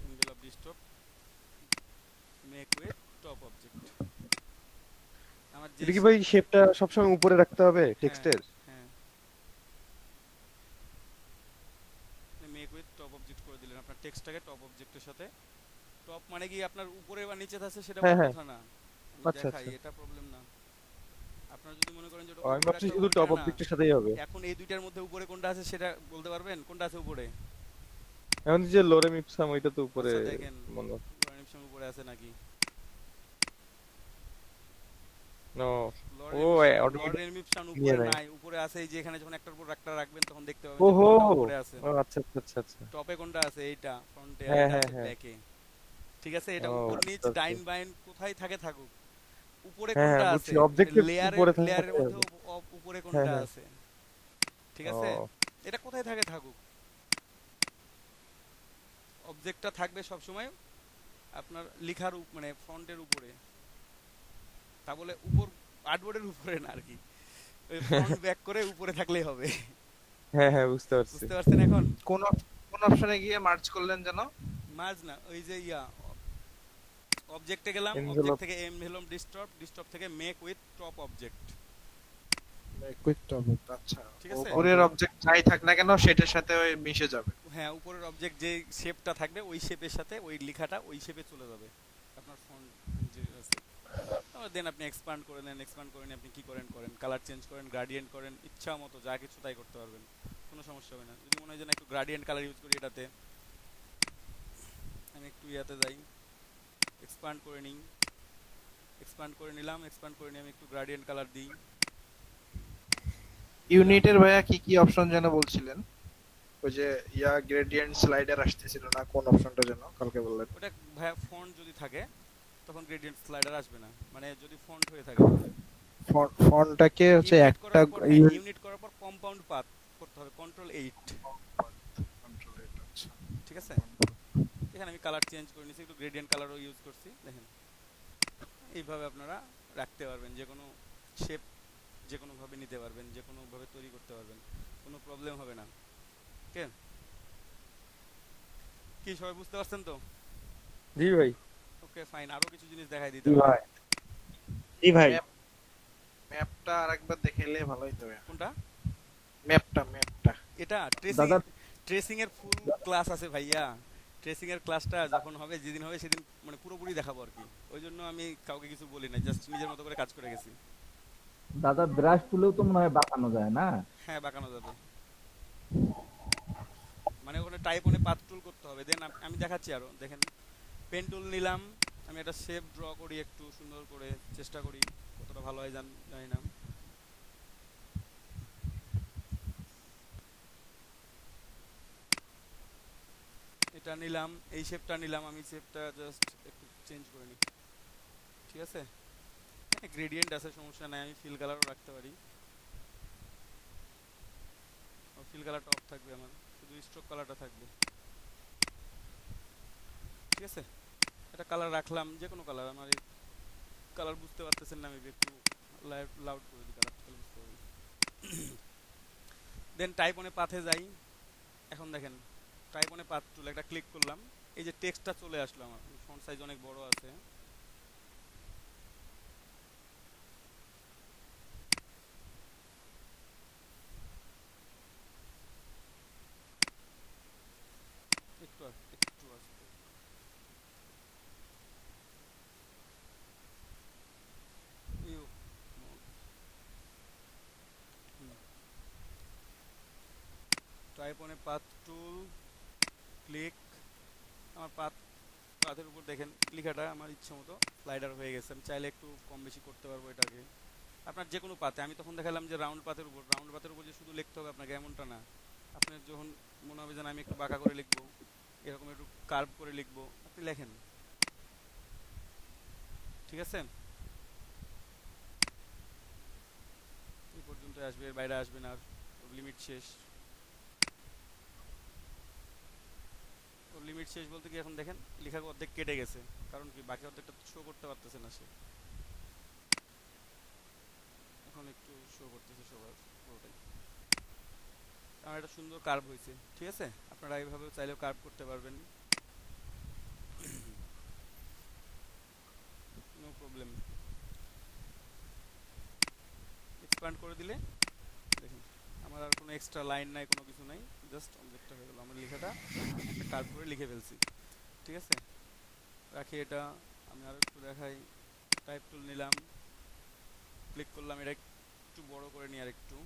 envelope distort, make with top object. আমার যে এটা কি ভাই শেপটা সবসময় উপরে রাখতে হবে টেক্সটের? হ্যাঁ, মেক উইথ টপ অবজেক্ট করে দিলেন, আপনার টেক্সটটাকে টপ অবজেক্টের সাথে। টপ মানে কি আপনার উপরে বা নিচে আছে সেটা বড় কথা না, আমি আচ্ছা দেখাই, আচ্ছা। এটা প্রবলেম না। আপনারা যদি মনে করেন যে ওটা আমি উপরে ভাবছি একটা শুধু ওইটা টপ না, অবজেক্টের সাথেই হবে। এখন এই দুইটার মধ্যে উপরে কোনটা আছে সেটা বলতে পারবেন? কোনটা আছে উপরে? এখন যে লোরেম ইপসাম ওইটা তো উপরে আচ্ছা দেখেন, মনে হয়। লরেন উপরে আছে নাকি? নো, ও অটোমেটিক লরেন ইপসান নিয়ে উপরে নেয়। নাই, উপরে আছে এই যে এখানে যখন একটার উপর একটা রাখবেন তখন দেখতে পাবেন যে ওহো, কোনটা উপরে আছে। ও আচ্ছা আচ্ছা আচ্ছা আচ্ছা। টপে কোনটা আছে? এইটা ফ্রন্টে, আর হ্যাঁ এটা হ্যাঁ আছে হ্যাঁ। ব্যাকে। ঠিক আছে, এটা ও উপর নিচ বুঝতে পারছি। ডাইন বাইন কোথায় থাকে থাকুক, উপরে হ্যাঁ কোনটা হ্যাঁ আছে, বুঝছি, অবজেক্টের লেয়ারের উপরে থাকতে লেয়ারের মধ্যে হবে। উপরে হ্যাঁ কোনটা হ্যাঁ। আছে। ঠিক ও আছে, এটা কোথায় থাকে থাকুক, অবজেক্টটা থাকবে সব সময় আপনার লেখার মানে ফন্টের উপরে, তা বলে উপর আর্টবোর্ডের উপরে না আর কি, ওই ফ্রন্ট ব্যাক করে উপরে থাকলেই হবে। হ্যাঁ হ্যাঁ বুঝতে পারছি। বুঝতে পারছেন এখন? কোন কোন অপশনে গিয়ে মার্চ করলেন যেন? মার্জ না, ওই যে অবজেক্টে গেলাম, অবজেক্ট এনভেলপ। থেকে এনভেলপ ডিস্টর্ব, ডিস্টর্ব থেকে make with top object. Quick topic. আচ্ছা, ঠিক আছে, উপরের অবজেক্ট যাই থাক না কেন সেটার সাথে ওই মিশে যাবে। হ্যাঁ, উপরের অবজেক্ট যে শেপটা থাকবে ওই শেপের সাথে ওই লেখাটা ওই শেপে চলে যাবে আপনার ফন্ট যে আছে। তারপর দেন আপনি এক্সপ্যান্ড করে নেন, এক্সপ্যান্ড করে নিয়ে আপনি কি করেন করেন, কালার চেঞ্জ করেন, গ্রাডিয়েন্ট করেন, ইচ্ছা মতো যা কিছু তাই করতে পারবেন, কোনো সমস্যা হবে না। যদি মনে হয় যে না একটু গ্রাডিয়েন্ট কালার ইউজ করি এটাতে, আমি একটু ইয়াতে যাই, এক্সপ্যান্ড করে নিই, এক্সপ্যান্ড করে নিলাম, এক্সপ্যান্ড করে নিয়ে আমি একটু গ্রেডিয়েন্ট কালার দিই। ইউনিটের ভাইয়া কি কি অপশন যেন বলছিলেন? ওই যে গ্রেডিয়েন্ট স্লাইডার আসতেছিল না, কোন অপশনটা যেন কালকে বললেন? ওটা ভাইয়া ফন্ট যদি থাকে তখন গ্রেডিয়েন্ট স্লাইডার আসবে না, মানে যদি ফন্ট হয়ে থাকে। ফন্টটাকে হচ্ছে ইউনিট একটা করার পর ইউনিট করার পর কম্পাউন্ড পাথ করতে হবে, কন্ট্রোল 8। ঠিক আছে, এখানে আমি কালার চেঞ্জ করে নিয়েছি, একটু গ্রেডিয়েন্ট কালারও ইউজ করছি। দেখেন এইভাবে আপনারা রাখতে পারবেন, যে কোনো শেপ যে কোনোভাবে নিতে পারবেন, যে কোনোভাবে তৈরি করতে পারবেন, কোনো প্রবলেম হবে না। ওকে, কি সবাই বুঝতে পারছেন তো? জি ভাই। ওকে ফাইন, আরো কিছু জিনিস দেখাই দিতে জি হবে। ভাই। জি ভাই। ম্যাপটা আরেকবার দেখাইলে ভালো হতো ভাইয়া। কোনটা? ম্যাপটা এটা ট্রেসিং, দাদা ট্রেসিং এর ফুল ক্লাস আছে ভাইয়া। ট্রেসিং এর ক্লাসটা যখন হবে, যেদিন হবে সেদিন মানে পুরোপুরি দেখাবো আর কি। ওই জন্য আমি কাউকে কিছু বলি না, জাস্ট নিজের মতো করে কাজ করে গেছি। দাদা ব্রাশ তুলেও তো মনে হয় বাঁকানো যায় না? হ্যাঁ বাঁকানো যাবে, মানে ওখানে টাইপ ওনে পাথ টুল করতে হবে। দেন আমি দেখাচ্ছি আরো, দেখেন পেন টুল নিলাম, আমি একটা শেপ ড্র করি একটু সুন্দর করে, চেষ্টা করি, কতটা ভালো হয় জানি না। এটা নিলাম, এই শেপটা নিলাম, আমি শেপটা জাস্ট একটু চেঞ্জ করে নিই। ঠিক আছে, গ্রেডিয়েন্ট আছে সমস্যা নাই, আমি ফিল কালারও রাখতে পারি। ফিল কালারটা অফ থাকবে, আমার শুধু স্ট্রোক কালারটা থাকবে। ঠিক আছে, এটা কালার রাখলাম, যে কোনো কালার। আমার এই কালার বুঝতে পারতেছেন না, আমি একটু লাউড করে দিই কালারটা, তাহলে বুঝতে পারবেন। দেন টাইপ অনে পাথে যাই। এখন দেখেন টাইপ অনে পাথ টুল একটা ক্লিক করলাম, এই যে টেক্সটটা চলে আসলো, আমার ফন্ট সাইজ অনেক বড় আছে। একটু একটু আসতে টাইপ অনে পাথ টুল ক্লিক, আমার পাথের উপর দেখেন লেখাটা আমার ইচ্ছা মতো স্লাইডার হয়ে গেছে। আমি চাইলে একটু কম বেশি করতে পারবো এটাকে, আপনার যে কোনো পাথে। আমি তখন দেখালাম যে রাউন্ড পাথের উপর যে শুধু লিখতে হবে আপনাকে এমনটা না। আপনার যখন মনে হবে যে আমি একটু বাঁকা করে লিখবো, এরকম একটু কার্ভ করে লিখবো, আপনি লেখেন। ঠিক আছে, এই পর্যন্ত আসবে, এর বাইরে আসবে না, আর লিমিট শেষ। লিমিট শেষ বলতে কি, এখন দেখেন লেখা অর্ধেক কেটে গেছে, কারণ কি বাকি অর্ধেকটা শো করতে পারতেছে না সে। এখন একটু শো করতেছে সবার পুরোটাই, আমার একটা সুন্দর কার্ভ হয়েছে। ঠিক আছে, আপনারা এইভাবে চাইলেও কার্ভ করতে পারবেন, নো প্রবলেম। এক্সপ্যান্ড করে দিলে দেখুন আমার আর কোনো এক্সট্রা লাইন নাই, কোনো কিছু নাই, জাস্ট অবজেক্টটা হয়ে গেল, আমার লেখাটা একটা কার্ভ করে লিখে ফেলছি। ঠিক আছে, রাখি এটা। আমি আরো একটু দেখাই, টাইপ টুল নিলাম, ক্লিক করলাম, এটা একটু বড় করে নিই, আর একটু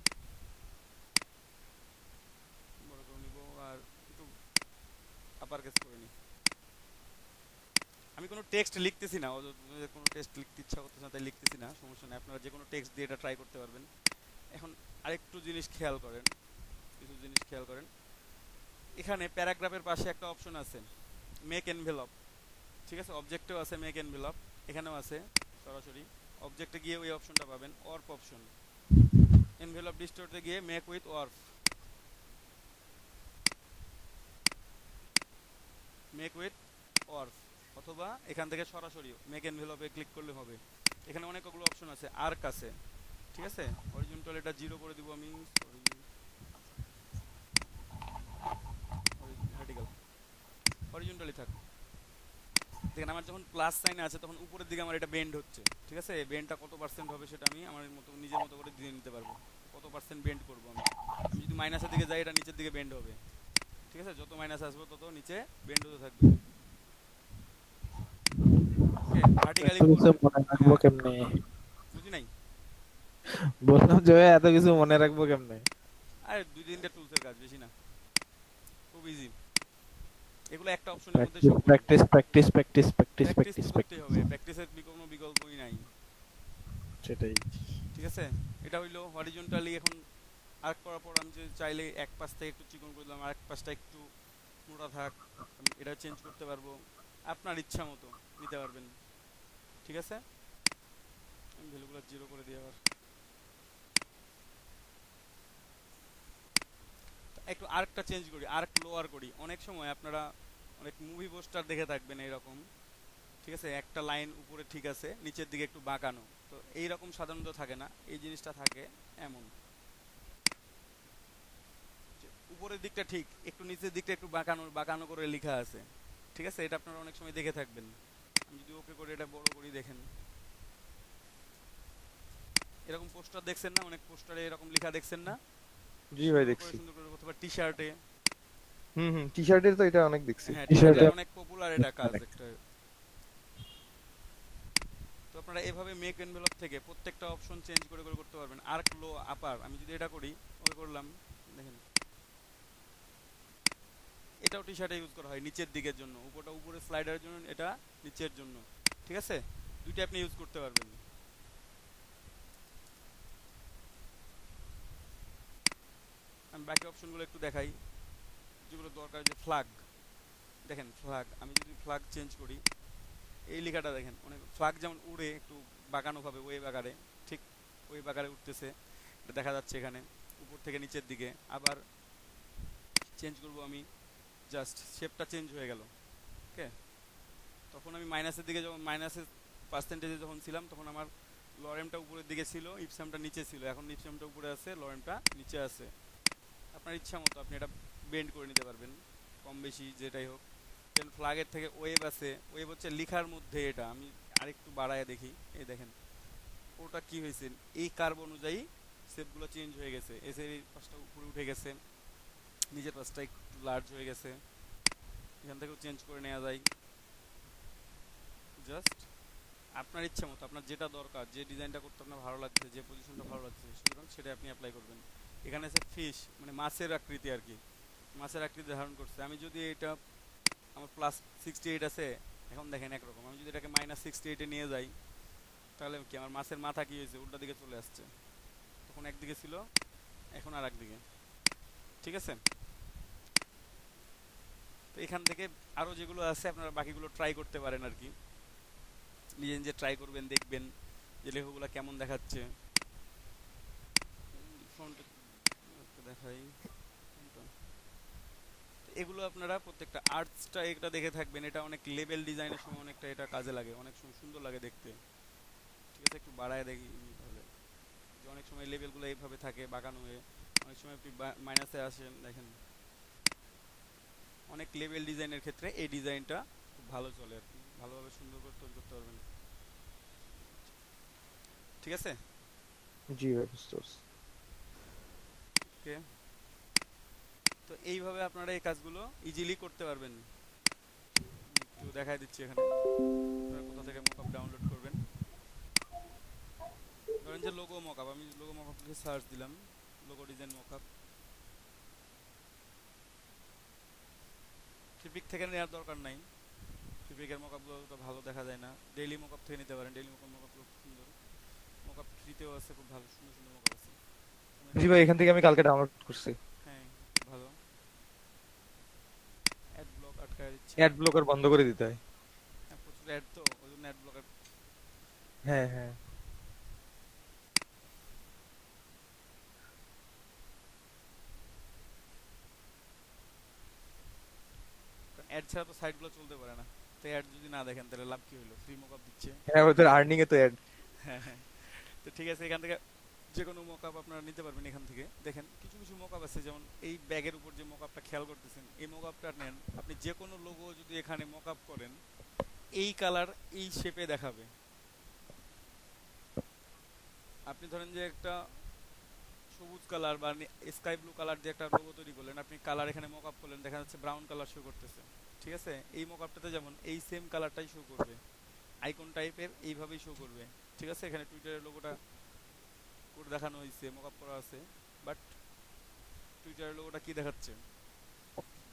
বড় করে নিব, আর একটু আপার কেস করে নিই। আমি কোনো টেক্সট লিখতেছি না, কোনো টেক্সট লিখতে ইচ্ছা করতেছে না তাই লিখতেছি না, সমস্যা নেই, আপনারা যে কোনো টেক্সট দিয়ে এটা ট্রাই করতে পারবেন। এখন আরেকটু জিনিস খেয়াল করেন, কিছু জিনিস খেয়াল করেন, এখানে প্যারাগ্রাফের পাশে একটা অপশন আছে মেক এনভেলপ। ঠিক আছে, অবজেক্টেও আছে মেক এনভেলপ, এখানেও আছে সরাসরি। অবজেক্টে গিয়ে ওই অপশনটা পাবেন, ওয়ার্প অপশন। এনভেলপ ডিস্টোরতে গিয়ে make with warp, make with warp, অথবা এখান থেকে সরাসরি মেক এনভেলপে ক্লিক করলে হবে। এখানে অনেকগুলো অপশন আছে, আর্ক আছে। ঠিক আছে, হরিজন্টাল এটা 0 করে দিব আমি, সরি ভার্টিক্যাল, হরিজন্টালি থাক। দেখেন আমার যখন প্লাস সাইন আছে তখন উপরের দিকে আমার এটা বেন্ড হচ্ছে। ঠিক আছে, বেন্ডটা কত পার্সেন্ট হবে সেটা আমি আমার মতো নিজের মতো করে দিয়ে নিতে পারবো, কত পার্সেন্ট বেন্ড করবো আমি। আমি যদি মাইনাসের দিকে যাই এটা নিচের দিকে বেন্ড হবে। ঠিক আছে, যত মাইনাস আসবে তত নিচে বেন্ড হতে থাকবে। ওকে, ভার্টিক্যালি মনে রাখবো কেমনে? বুঝি নাই, বললাম যে এত কিছু মনে রাখবো কেমনে? আরে 2-3টা টুলসের কাজ, বেশি না, খুব ইজি। এগুলো একটা অপশনের মধ্যে সব practice practice practice practice practice practice করতে হবে, প্র্যাকটিসের কোনো বিকল্পই নাই। সেটাই। ঠিক আছে, এটা হইলো হরিজন্টালি। এখন আর্ক করার পর আমি যদি চাইলে এক পাশটা একটু চিকন করে দিলাম, আরেক পাশটা একটু মোটা থাক, আমি এটা চেঞ্জ করতে পারবো, আপনার ইচ্ছা মতো নিতে পারবেন। ঠিক আছে, আমি ভ্যালুগুলো 0 করে দিই আবার। একটু আর্কটা চেঞ্জ করি, আর্ক লোয়ার করি। অনেক সময় আপনারা অনেক মুভি পোস্টার দেখে থাকবেন এরকম। ঠিক আছে, একটা লাইন উপরে ঠিক আছে, নিচের দিকে একটু বাঁকানো। তো এইরকম সাধারণত থাকে না, এই জিনিসটা থাকে এমন, যে উপরের দিকটা ঠিক, একটু নিচের দিকটা একটু বাঁকানো বাঁকানো করে লেখা আছে। ঠিক আছে, এটা আপনারা অনেক সময় দেখে থাকবেন। আমি যদি ওকে করে এটা বড় করি, দেখেন এরকম পোস্টার দেখছেন না, অনেক পোস্টারে এরকম লেখা দেখছেন না? জি ভাই সুন্দর করে দেখছি। সুন্দর করে অথবা টি শার্টে। টি শার্টের তো এটা অনেক দেখছি। হ্যাঁ, টি T-shirt-এ শার্টে অনেক পপুলার এটা কাজ একটা। তো আপনারা এভাবে মেক এনভেলপ থেকে প্রত্যেকটা অপশন চেঞ্জ করে করে করতে পারবেন। আর্ক লো আপার আমি যদি এটা করি, ওই করলাম, দেখেন এটাও টি শার্টে ইউজ করা হয় নিচের দিকের জন্য, উপরটা উপরে স্লাইডারের জন্য, এটা নিচের জন্য। ঠিক আছে, দুইটা আপনি ইউজ করতে পারবেন। আমি বাকি অপশনগুলো একটু দেখাই যেগুলো দরকার। যে ফ্ল্যাগ, দেখেন ফ্ল্যাগ, আমি যদি ফ্ল্যাগ চেঞ্জ করি, এই লেখাটা দেখেন, অনেক ফ্ল্যাগ যেমন উড়ে একটু বাঁকানোভাবে ওয়েভ আকারে, ঠিক ওয়েভ আকারে উঠতেছে, এটা দেখা যাচ্ছে এখানে উপর থেকে নিচের দিকে। আবার চেঞ্জ করব আমি, জাস্ট শেপটা চেঞ্জ হয়ে গেল। ওকে, তখন আমি মাইনাসের দিকে, যখন মাইনাসের পার্সেন্টেজে যখন ছিলাম, তখন আমার লরেমটা উপরের দিকে ছিল, ইপসামটা নিচে ছিল। এখন ইপসামটা উপরে আছে, লরেমটা নিচে আছে। আপনার ইচ্ছা মতো আপনি এটা বেন্ড করে নিতে পারবেন, কম বেশি যেটাই হোক। দেন ফ্ল্যাগের থেকে ওয়েভ আছে, ওয়েভ হচ্ছে লিখার মধ্যে। এটা আমি আরেকটু বাড়ায় দেখি, এই দেখেন ওটা কি হয়েছে, এই কার্ভ অনুযায়ী শেপগুলো চেঞ্জ হয়ে গেছে। এসে এই পাশটা উপরে উঠে গেছে, নিচের পাশটা একটু লার্জ হয়ে গেছে, এখান থেকেও চেঞ্জ করে নেওয়া যায়। জাস্ট আপনার ইচ্ছা মতো, আপনার যেটা দরকার, যে ডিজাইনটা করতে আপনার ভালো লাগছে, যে পজিশনটা ভালো লাগছে, সুতরাং সেটা আপনি অ্যাপ্লাই করবেন। এখানে আছে ফিশ, মানে মাছের আকৃতি আর কি, মাছের আকৃতি ধারণ করছে। আমি যদি এটা, আমার +68 আছে, এখন দেখেন একরকম। আমি যদি এটাকে -68-এ নিয়ে যাই, তাহলে কি আমার মাছের মাথা কি হয়েছে, উল্টা দিকে চলে আসছে। তখন একদিকে ছিল, এখন আর একদিকে। ঠিক আছে, তো এখান থেকে আরও যেগুলো আছে আপনারা বাকিগুলো ট্রাই করতে পারেন আর কি। নিজে নিজে ট্রাই করবেন, দেখবেন যে লেখাগুলো কেমন দেখাচ্ছে। ফ্রন্ট দেখাই, এগুলো আপনারা প্রত্যেকটা আর্টসটা এটা দেখে থাকবেন। এটা অনেক লেভেল ডিজাইনের সময় অনেকটা এটা কাজে লাগে, অনেক সুন্দর লাগে দেখতে। ঠিক আছে, একটু বাড়ায় দেখি তাহলে, যে অনেক সময় লেভেলগুলো এইভাবে থাকে বাঁকানো হয়ে, অনেক সময় আপনি মাইনাসে আসেন, দেখেন অনেক লেভেল ডিজাইনের ক্ষেত্রে এই ডিজাইনটা খুব ভালো চলে আর কি, ভালোভাবে সুন্দর করে তৈরি করতে পারবেন। ঠিক আছে, জি ভাই বুঝতে পারছি। ওকে। তো এইভাবে আপনারা এই কাজগুলো ইজিলি করতে পারবেন। একটু দেখাই দিচ্ছি এখানে আপনারা কোথা থেকে মকআপ ডাউনলোড করবেন। ধরেন যে লোগো মকআপ, আমি লোগো মকআপ লিখে সার্চ দিলাম, লোগো ডিজাইন মকআপ। ফিপিক থেকে নেওয়ার দরকার নাই, ফিপিকের মকআপগুলো তো ভালো দেখা যায় না। ডেইলি মকআপ থেকে নিতে পারেন, ডেইলি মকআপ খুব সুন্দর। মকআপ ফ্রিতেও আছে, খুব ভালো সুন্দর সুন্দর মকআপ আছে। জি ভাই, এখান থেকে আমি কালকে ডাউনলোড করছি। হ্যাঁ, ভালো। অ্যাড ব্লক আটকায় দিচ্ছে। অ্যাড ব্লকার বন্ধ করে দিতে হয়। হ্যাঁ, প্রচুর অ্যাড, তো ওই জন্য অ্যাড ব্লকার। হ্যাঁ হ্যাঁ। অ্যাড ছাড়া তো সাইটগুলো চলতে পারে না। তো অ্যাড যদি না দেখেন তাহলে লাভ কি হলো, ফ্রি মকআপ দিচ্ছে। হ্যাঁ, ওদের আর্নিং এ তো অ্যাড। হ্যাঁ হ্যাঁ, তো ঠিক আছে, এখান থেকে যে কোনো মকআপ আপনারা নিতে পারবেন। এখান থেকে দেখেন কিছু কিছু মকআপ আছে, যেমন এই ব্যাগের উপর যে মকআপটা খেয়াল করতেছেন, এই মকআপটা নেন, আপনি যে কোনো লোগো যদি এখানে মকআপ করেন, এই কালার এই শেপে দেখাবে। আপনি ধরেন যে একটা সবুজ কালার বা স্কাই ব্লু কালার যে একটা লোগো তৈরি করলেন, আপনি কালার এখানে মকআপ করলেন, দেখা যাচ্ছে ব্রাউন কালার শো করতেছে। ঠিক আছে, এই মকআপটাতে যেমন এই সেম কালারটাই শো করবে, আইকন টাইপের এইভাবেই শো করবে। ঠিক আছে, এখানে টুইটারের লোগোটা করে দেখানো হয়েছে, মকআপ করা আছে, বাট টুইটারের লোগোটা কি দেখাচ্ছে,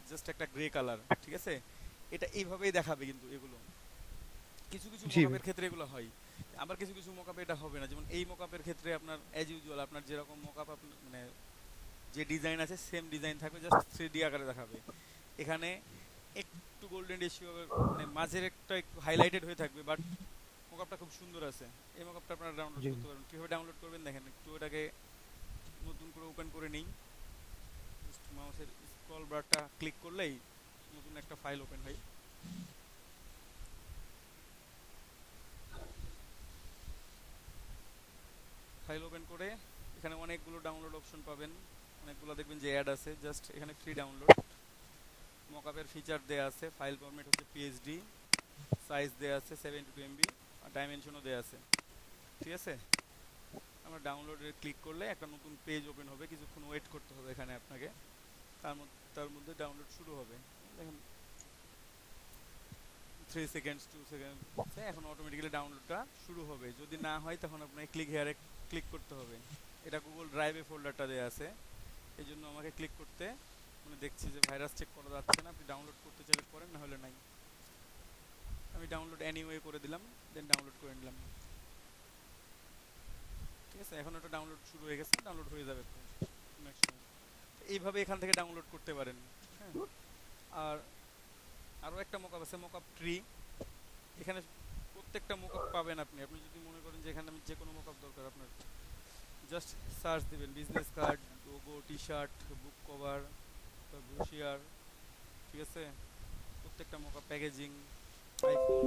জাস্ট একটা গ্রে কালার, ঠিক আছে? এটা এইভাবেই দেখাবে কিন্তু এগুলো কিছু কিছু জি মকআপের ক্ষেত্রে এগুলো হয়, আবার কিছু কিছু মকআপে এটা হবে না। যেমন এই মকআপের ক্ষেত্রে আপনার অ্যাজ ইউজুয়াল আপনার যেরকম মকআপ মানে যে ডিজাইন আছে সেম ডিজাইন থাকবে, জাস্ট 3D আকারে দেখাবে। এখানে একটু গোল্ডেন রেশিও মানে মাঝের একটা একটু হাইলাইটেড হয়ে থাকবে, বাট মকআপটা খুব সুন্দর আছে। এই মকআপটা আপনারা ডাউনলোড জি করতে পারবেন। কীভাবে ডাউনলোড করবেন দেখেন, একটু এটাকে নতুন করে ওপেন করে নিই। জাস্ট মাউসের স্ক্রল বারটা ক্লিক করলেই নতুন একটা ফাইল ওপেন হয়। ফাইল ওপেন করে এখানে অনেকগুলো ডাউনলোড অপশন পাবেন, অনেকগুলো দেখবেন যে অ্যাড আছে। জাস্ট এখানে ফ্রি ডাউনলোড, মকআপের ফিচার দেয়া আছে, ফাইল ফরম্যাট হচ্ছে পিএসডি, সাইজ দেয়া আছে 72 MB, আর ডাইমেনশনও দেয়া আছে, ঠিক আছে? আমরা ডাউনলোডে ক্লিক করলে একটা নতুন পেজ ওপেন হবে, কিছুক্ষণ ওয়েট করতে হবে এখানে আপনাকে, তার মধ্যে ডাউনলোড শুরু হবে। দেখেন 3 সেকেন্ডস 2 সেকেন্ড, এখন অটোমেটিক্যালি ডাউনলোডটা শুরু হবে। যদি না হয় তখন আপনাকে ক্লিক হেয়ারে ক্লিক করতে হবে। এটা গুগল ড্রাইভে ফোল্ডারটা দেয়া আছে, এই জন্য আমাকে ক্লিক করতে মানে দেখছি যে ভাইরাস চেক করা যাচ্ছে না, আপনি ডাউনলোড করতে চাইলে করেন, না হলে নাই। আমি ডাউনলোড এনিওয়ে করে দিলাম, দেন ডাউনলোড করে নিলাম, ঠিক আছে? এখন ওটা ডাউনলোড শুরু হয়ে গেছে, ডাউনলোড হয়ে যাবে নেক্সট সময়। এইভাবে এখান থেকে ডাউনলোড করতে পারেন, হ্যাঁ। আর আরও একটা মকআপ আছে, মকআপ ট্রি। এখানে প্রত্যেকটা মকআপ পাবেন আপনি। আপনি যদি মনে করেন যে এখানে আমি যে কোনো মকআপ দরকার, আপনার জাস্ট সার্চ দিবেন, business card, logo, T shirt, বুক কভার, ব্রোশিয়ার, ঠিক আছে? প্রত্যেকটা মকআপ, প্যাকেজিং, আইফোন,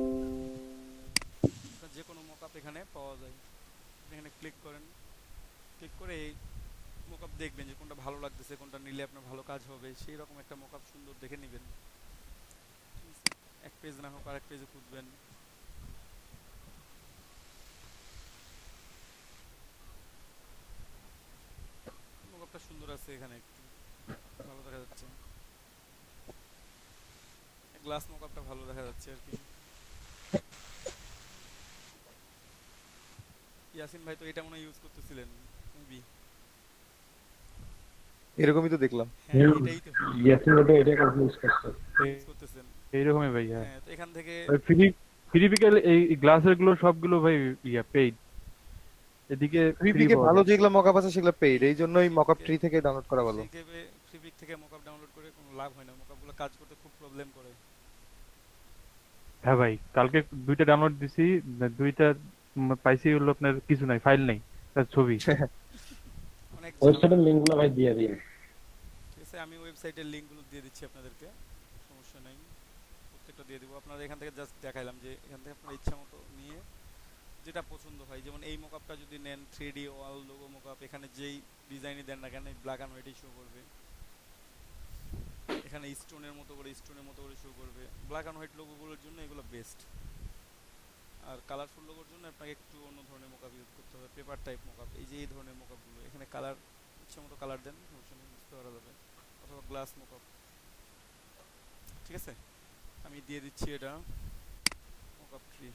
যে কোনো মকআপ এখানে পাওয়া যায়। আপনি এখানে ক্লিক করেন, ক্লিক করে এই মকআপ দেখবেন যে কোনটা ভালো লাগতেছে, কোনটা নিলে আপনার ভালো কাজ হবে, সেই রকম একটা মকআপ সুন্দর দেখে নেবেন। এক পেজ না হোক আরেক পেজে খুঁজবেন। মকআপটা সুন্দর আছে, এখানে একটু ভালো দেখা যাচ্ছে, গ্লাস মকআপটা ভালো দেখা যাচ্ছে আর কি। ইয়াসিন ভাই তো এটা মনে ইউজ করতেছিলেন মেবি। এরকমই তো দেখলাম। হ্যাঁ এটাই তো ইয়াসিন তো এটা কনফিউজ করছে। ইউজ করতেছেন। এইরকমই ভাই। হ্যাঁ, হ্যাঁ, তো এখান থেকে ফ্রি ফ্রি এই গ্লাসের গুলো সবগুলো ভাই পেইড। এদিকে ফ্রি ফ্রিপিকে পাওয়া ভালো যায়। যেগুলো মকআপ আছে সেগুলো পেইড, এই জন্যই মকআপ ট্রি থেকে ডাউনলোড করা ভালো। ফ্রিপিক থেকে মকআপ ডাউনলোড করে কোনো লাভ হয় না, মকআপগুলো কাজ করতে খুব প্রবলেম করে। হ্যাঁ ভাই, কালকে দুইটা ডাউনলোড দিছি, দুইটা পাইছি হলো আপনার কিছু নাই, ফাইল নাই, তার ছবি। অনেক ওয়েবসাইটের লিংকগুলো ভাই দিয়ে দিন। ঠিক আছে, আমি ওয়েবসাইটের লিঙ্কগুলো দিয়ে দিচ্ছি আপনাদেরকে, সমস্যা নেই, প্রত্যেকটা দিয়ে দেবো। আপনারা এখান থেকে জাস্ট দেখাইলাম যে এখান থেকে আপনার ইচ্ছা মতো নিয়ে যেটা পছন্দ হয়। যেমন এই মকআপটা যদি নেন 3D ওয়াল লোগো মকআপ, এখানে যেই ডিজাইনই দেন না কেন ব্ল্যাক অ্যান্ড হোয়াইটই শো করবে। এখানে স্টোনের মতো করে শো করবে। ব্ল্যাক অ্যান্ড হোয়াইট লোগোগুলোর জন্য এগুলো বেস্ট, আর কালারফুল লোগোর জন্য আপনাকে একটু অন্য ধরনের মকআপ ইউজ করতে হবে, পেপার টাইপ মকআপ। এই যে এই ধরনের মকআপগুলো, এখানে কালার ইচ্ছা মতো কালার দেন, সমস্যা নেই, বুঝতে পারা যাবে। অথবা গ্লাস মকআপ, ঠিক আছে? আমি দিয়ে দিচ্ছি এটা মকআপ ট্রি।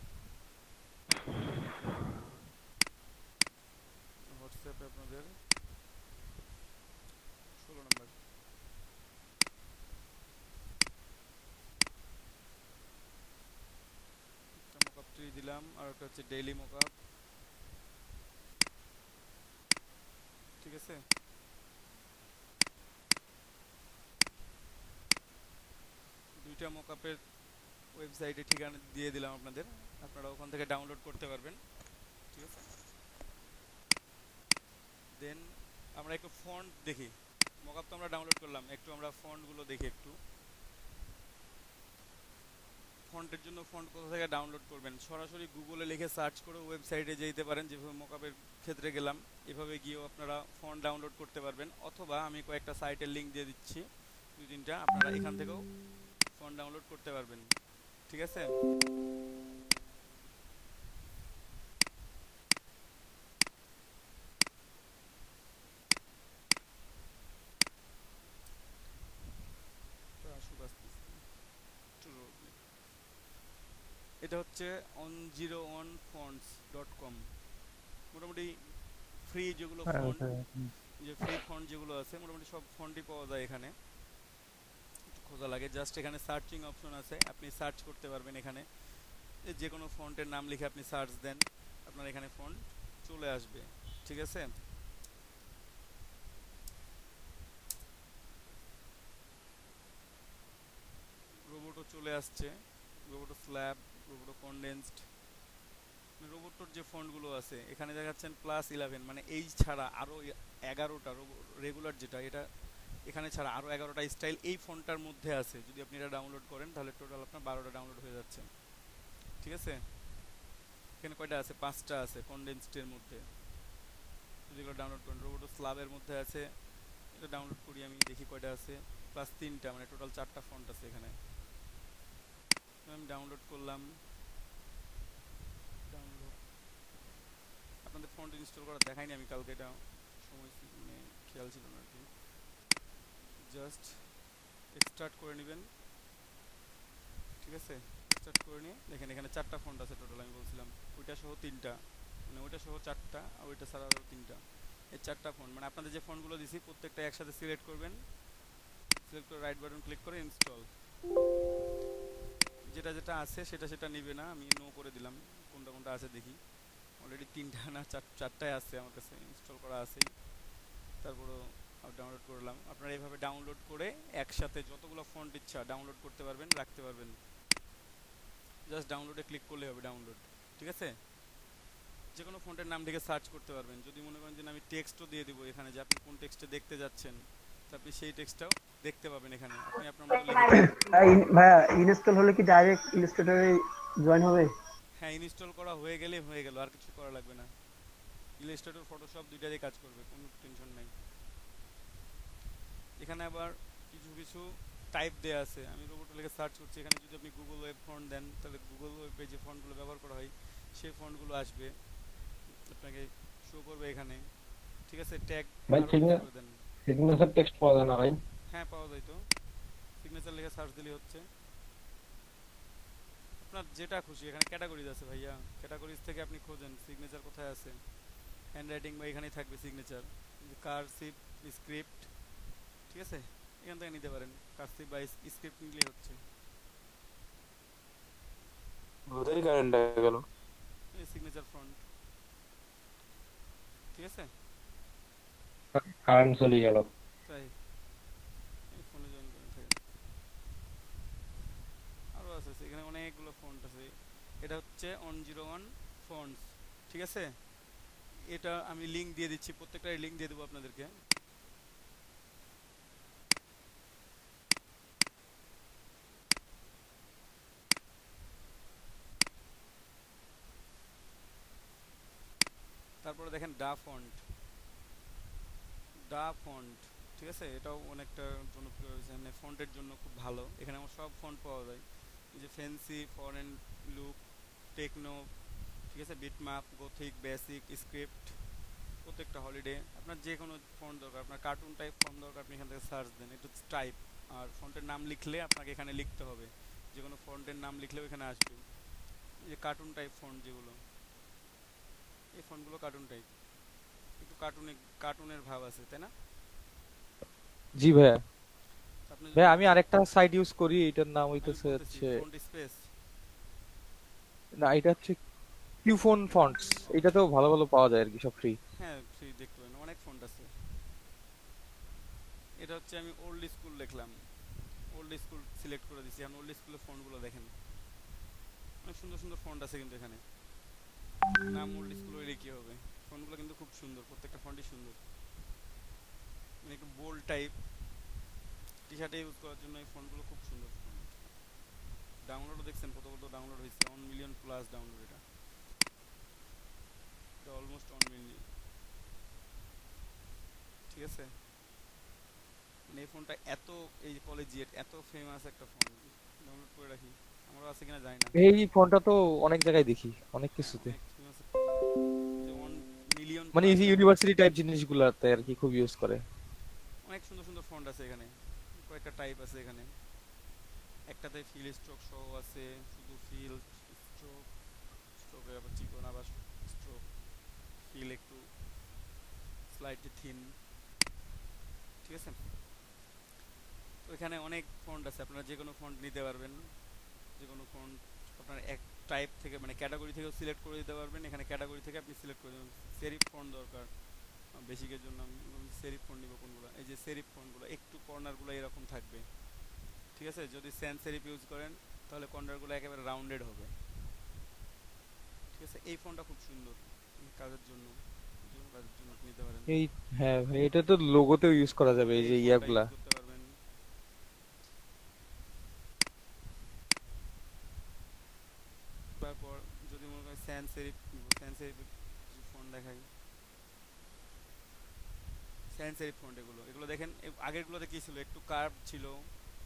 হোয়াটসঅ্যাপে আপনাদের 16 নম্বর। একটা মকআপ ট্রি দিলাম, আর একটা হচ্ছে ডেইলি মকআপ, ঠিক আছে? দুইটা মকআপের ওয়েবসাইটে ঠিকানা দিয়ে দিলাম আপনাদের, আপনারা ওখান থেকে ডাউনলোড করতে পারবেন, ঠিক আছে? দেন আমরা একটু ফন্ট দেখি। মকআপ তো আমরা ডাউনলোড করলাম, একটু আমরা ফন্টগুলো দেখি একটু। ফন্টের জন্য ফন্ট কোথা থেকে ডাউনলোড করবেন? সরাসরি গুগলে লিখে সার্চ করে ওয়েবসাইটে যেতে পারেন, যেভাবে মকআপের ক্ষেত্রে গেলাম এভাবে গিয়েও আপনারা ফন্ট ডাউনলোড করতে পারবেন। অথবা আমি কয়েকটা সাইটের লিঙ্ক দিয়ে দিচ্ছি, 2-3টা, আপনারা এখান থেকেও ফন্ট ডাউনলোড করতে পারবেন, ঠিক আছে? এটা হচ্ছে on01fonts.com, মোটামুটি ফ্রি যেগুলো ফন্ট, যে ফ্রি ফন্ট যেগুলো আছে মোটামুটি সব ফন্টই পাওয়া যায় এখানে। একটু খোঁজা লাগে, জাস্ট এখানে সার্চিং অপশন আছে, আপনি সার্চ করতে পারবেন এখানে। যে কোনো ফন্টের নাম লিখে আপনি সার্চ দেন, আপনার এখানে ফন্ট চলে আসবে, ঠিক আছে। রোবোটও চলে আসছে, রোবোটো স্ল্যাব, রোবোটো কনডেন্সড। রোবোটোর যে ফন্টগুলো আছে এখানে দেখাচ্ছেন +11, মানে এই ছাড়া আরও 11টা রেগুলার যেটা, এটা এখানে ছাড়া আরও 11টা স্টাইল এই ফন্টটার মধ্যে আছে। যদি আপনি এটা ডাউনলোড করেন তাহলে টোটাল আপনার 12টা ডাউনলোড হয়ে যাচ্ছে, ঠিক আছে। এখানে কয়টা আছে? 5টা আছে কনডেন্সডের মধ্যে। যদি এগুলো ডাউনলোড করেন, রোবোটো স্ল্যাবের মধ্যে আছে, এটা ডাউনলোড করি আমি, দেখি কয়টা আছে। +3টা, মানে টোটাল 4টা ফন্ট আছে এখানে। আমি ডাউনলোড করলাম, ডাউনলোড। আপনাদের ফন্ট ইনস্টল করা দেখাইনি আমি কালকে, এটা সময় মানে খেয়াল ছিল না আর কি। জাস্ট এক্সট্রাক্ট করে নেবেন, ঠিক আছে। এক্সট্রাক্ট করে নিয়ে দেখেন এখানে 4টা ফন্ট আছে টোটাল, আমি বলছিলাম ওইটা সহ 3টা, মানে ওইটা সহ 4টা, আর ওইটা ছাড়া আরও 3টা। এই 4টা ফন্ট, মানে আপনাদের যে ফন্টগুলো দিছি প্রত্যেকটা একসাথে সিলেক্ট করবেন, সিলেক্ট করে রাইট বাটন ক্লিক করে ইনস্টল। যেটা যেটা আছে সেটা সেটা নিবে না, আমি নো করে দিলাম, কোনটা কোনটা আছে দেখি। অলরেডি 3টা না 4টায় আছে আমার কাছে, ইনস্টল করা আছেই। তারপরও ডাউনলোড করলাম। আপনারা এইভাবে ডাউনলোড করে একসাথে যতগুলো ফন্ট ইচ্ছা ডাউনলোড করতে পারবেন, রাখতে পারবেন। জাস্ট ডাউনলোডে ক্লিক করলে হবে ডাউনলোড, ঠিক আছে। যে কোনো ফন্টের নাম লিখে সার্চ করতে পারবেন। যদি মনে করেন যে আমি টেক্সটও দিয়ে দিব এখানে, যে আপনি কোন টেক্সটে দেখতে যাচ্ছেন, তো আপনি সেই টেক্সটটাও দেখতে পাবেন এখানে, আপনি আপনার মতো লিখে দিবেন। ভাইয়া ইনস্টল হলে কি ডাইরেক্ট ইলাস্ট্রেটরে জয়েন হবে? হ্যাঁ, ইনস্টল করা হয়ে গেলেই হয়ে গেল, আর কিছু করা লাগবে না। ইলাস্ট্রেটর, ফটোশপ দুইটারই কাজ করবে, কোনো টেনশন নাই। এখানে আবার কিছু কিছু টাইপ দেয়া আছে। আমি রোবোট লিখে সার্চ করছি, এখানে যদি আপনি গুগল ওয়েব ফন্ট দেন তাহলে গুগল ওয়েবে যে ফন্টগুলো ব্যবহার করা হয় সেই ফন্টগুলো আসবে, আপনাকে শো করবে এখানে, ঠিক আছে। ট্যাগ ভাই করে দেন। সিগনেচার টেক্সট পাওয়া যায় না ভাই? হ্যাঁ, পাওয়া যায় তো, সিগনেচার লিখে সার্চ দিলেই হচ্ছে। আপনার যেটা খুশি, এখানে ক্যাটাগরিজ আছে ভাইয়া, ক্যাটাগরিজ থেকে আপনি খোঁজেন সিগনেচার কোথায় আছে। হ্যান্ড রাইটিং বা এখানেই থাকবে সিগনেচার, কার্সিভ, স্ক্রিপ্ট, ঠিক আছে, এখান থেকে নিতে পারেন। কার্সিভ বা স্ক্রিপ্ট নিলেই হচ্ছে। ওদেরই কারেন্ট হয়ে গেল। এই সিগনেচার ফন্ট, ঠিক আছে। কারেন্ট চলে গেল। তাই এই ফোনে জয়েন করে থাকেন। আরও আছে এখানে অনেকগুলো ফন্ট আছে। এটা হচ্ছে 101 ফন্টস, ঠিক আছে। এটা আমি লিঙ্ক দিয়ে দিচ্ছি, প্রত্যেকটার লিঙ্ক দিয়ে দেবো আপনাদেরকে। তারপরে দেখেন ডা ফন্ট, ঠিক আছে। এটাও অনেকটা জনপ্রিয় হয়েছে, মানে ফন্টের জন্য খুব ভালো। এখানে আমার সব ফন্ট পাওয়া যায়, এই যে ফ্যান্সি, ফরেন লুক, টেকনো, ঠিক আছে, বিটম্যাপ, গোথিক, বেসিক, স্ক্রিপ্ট, প্রত্যেকটা হলিডে। আপনার যে কোনো ফন্ট দরকার, আপনার কার্টুন টাইপ ফন্ট দরকার, আপনি এখান থেকে সার্চ দেন, এটা টাইপ। আর ফন্টের নাম লিখলে আপনাকে এখানে লিখতে হবে, যে কোনো ফন্টের নাম লিখলেও এখানে আসবে। এই যে কার্টুন টাইপ ফন্ট যেগুলো, এই ফন্টগুলো কার্টুন টাইপ, একটু কার্টুনের ভাব আছে, তাই না? জি ভাইয়া। আপনি ভাই আমি আরেকটা সাইট ইউজ করি, এটার নাম হইতেছে হচ্ছে, ফন্ট স্পেস, না এটা হচ্ছে কিউফোন ফন্টস। এটাতেও ভালো ভালো পাওয়া যায় আর কি, সব ফ্রি। হ্যাঁ ফ্রি, দেখতে পারেন অনেক ফন্ট আছে। এটা হচ্ছে আমি ওল্ড স্কুল লিখলাম, ওল্ড স্কুল সিলেক্ট করে দিছি। এখন ওল্ড স্কুলের ফন্টগুলো দেখেন, অনেক সুন্দর সুন্দর ফন্ট আছে কিন্তু এখানে। নাম ওল্ড স্কুল হইলে কি হবে, ফন্টগুলো কিন্তু খুব সুন্দর, প্রত্যেকটা ফন্টই সুন্দর, মানে একটু বোল্ড টাইপ। টি শার্টে ইউজ করার জন্য এই ফন্টগুলো খুব সুন্দর। ডাউনলোডও দেখছেন কত কত ডাউনলোড হয়েছে, 1 মিলিয়ন প্লাস ডাউনলোড। এটা অলমোস্ট 1 মিলিয়ন, ঠিক আছে। মানে এই ফোনটা এত, এই কলেজিয়েট এত ফেমাস একটা ফোন, ডাউনলোড করে রাখি। আমারও আছে কিনা জানি না। এই ফোনটা তো অনেক জায়গায় দেখি, অনেক কিছুতে, অনেক ফেমাস, যে 1 মিলিয়ন মানে এই প্লাস। যে ইউনিভার্সিটি টাইপ জিনিসগুলোতে আর কি খুব ইউজ করে। অনেক সুন্দর সুন্দর ফন্ট আছে এখানে, কয়েকটা টাইপ আছে এখানে। একটাতে ফিল স্ট্রোক সহ আছে, শুধু ফিল স্ট্রোক, স্ট্রোকে আবার চিকন, আবার স্ট্রোক, ফিল একটু স্লাইটলি থিন, ঠিক আছে। তো এখানে অনেক ফন্ট আছে, আপনারা যে কোনো ফন্ট নিতে পারবেন, যে কোনো ফন্ট আপনার এক টাইপ থেকে মানে ক্যাটাগরি থেকেও সিলেক্ট করে দিতে পারবেন। এখানে ক্যাটাগরি থেকে আপনি সিলেক্ট করে দেবেন। সেরিফ ফন্ট দরকার বেসিকের জন্য, আমি সেরিফ ফন্ট নিব কোনগুলো, এই যে সেরিফ ফন্টগুলো একটু কর্নারগুলো এরকম থাকবে, ঠিক আছে। যদি স্যান্স সেরিফ ইউজ করেন তাহলে কর্নারগুলো একেবারে রাউন্ডেড হবে, ঠিক আছে। এই ফন্টটা খুব সুন্দর কাজের জন্য, যে কোনো কাজের জন্য আপনি নিতে পারেন। এই হ্যাঁ ভাই, এটা তো লোগোতেও ইউজ করা যাবে, এই যে ফন্টটা ইয়াগুলা। ইউজ করতে পারবেন। তারপর যদি মনে করেন স্যান্স সেরিফ, স্যান্স সেরিফ ফন্ট দেখাই, স্যান্স সেরিফ ফন্ট এগুলো, এগুলো দেখেন আগেরগুলোতে কি ছিল, একটু কার্ভ ছিল,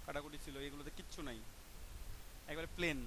কাটাকুটি ছিল, এগুলোতে কিচ্ছু নাই, একবারে প্লেন।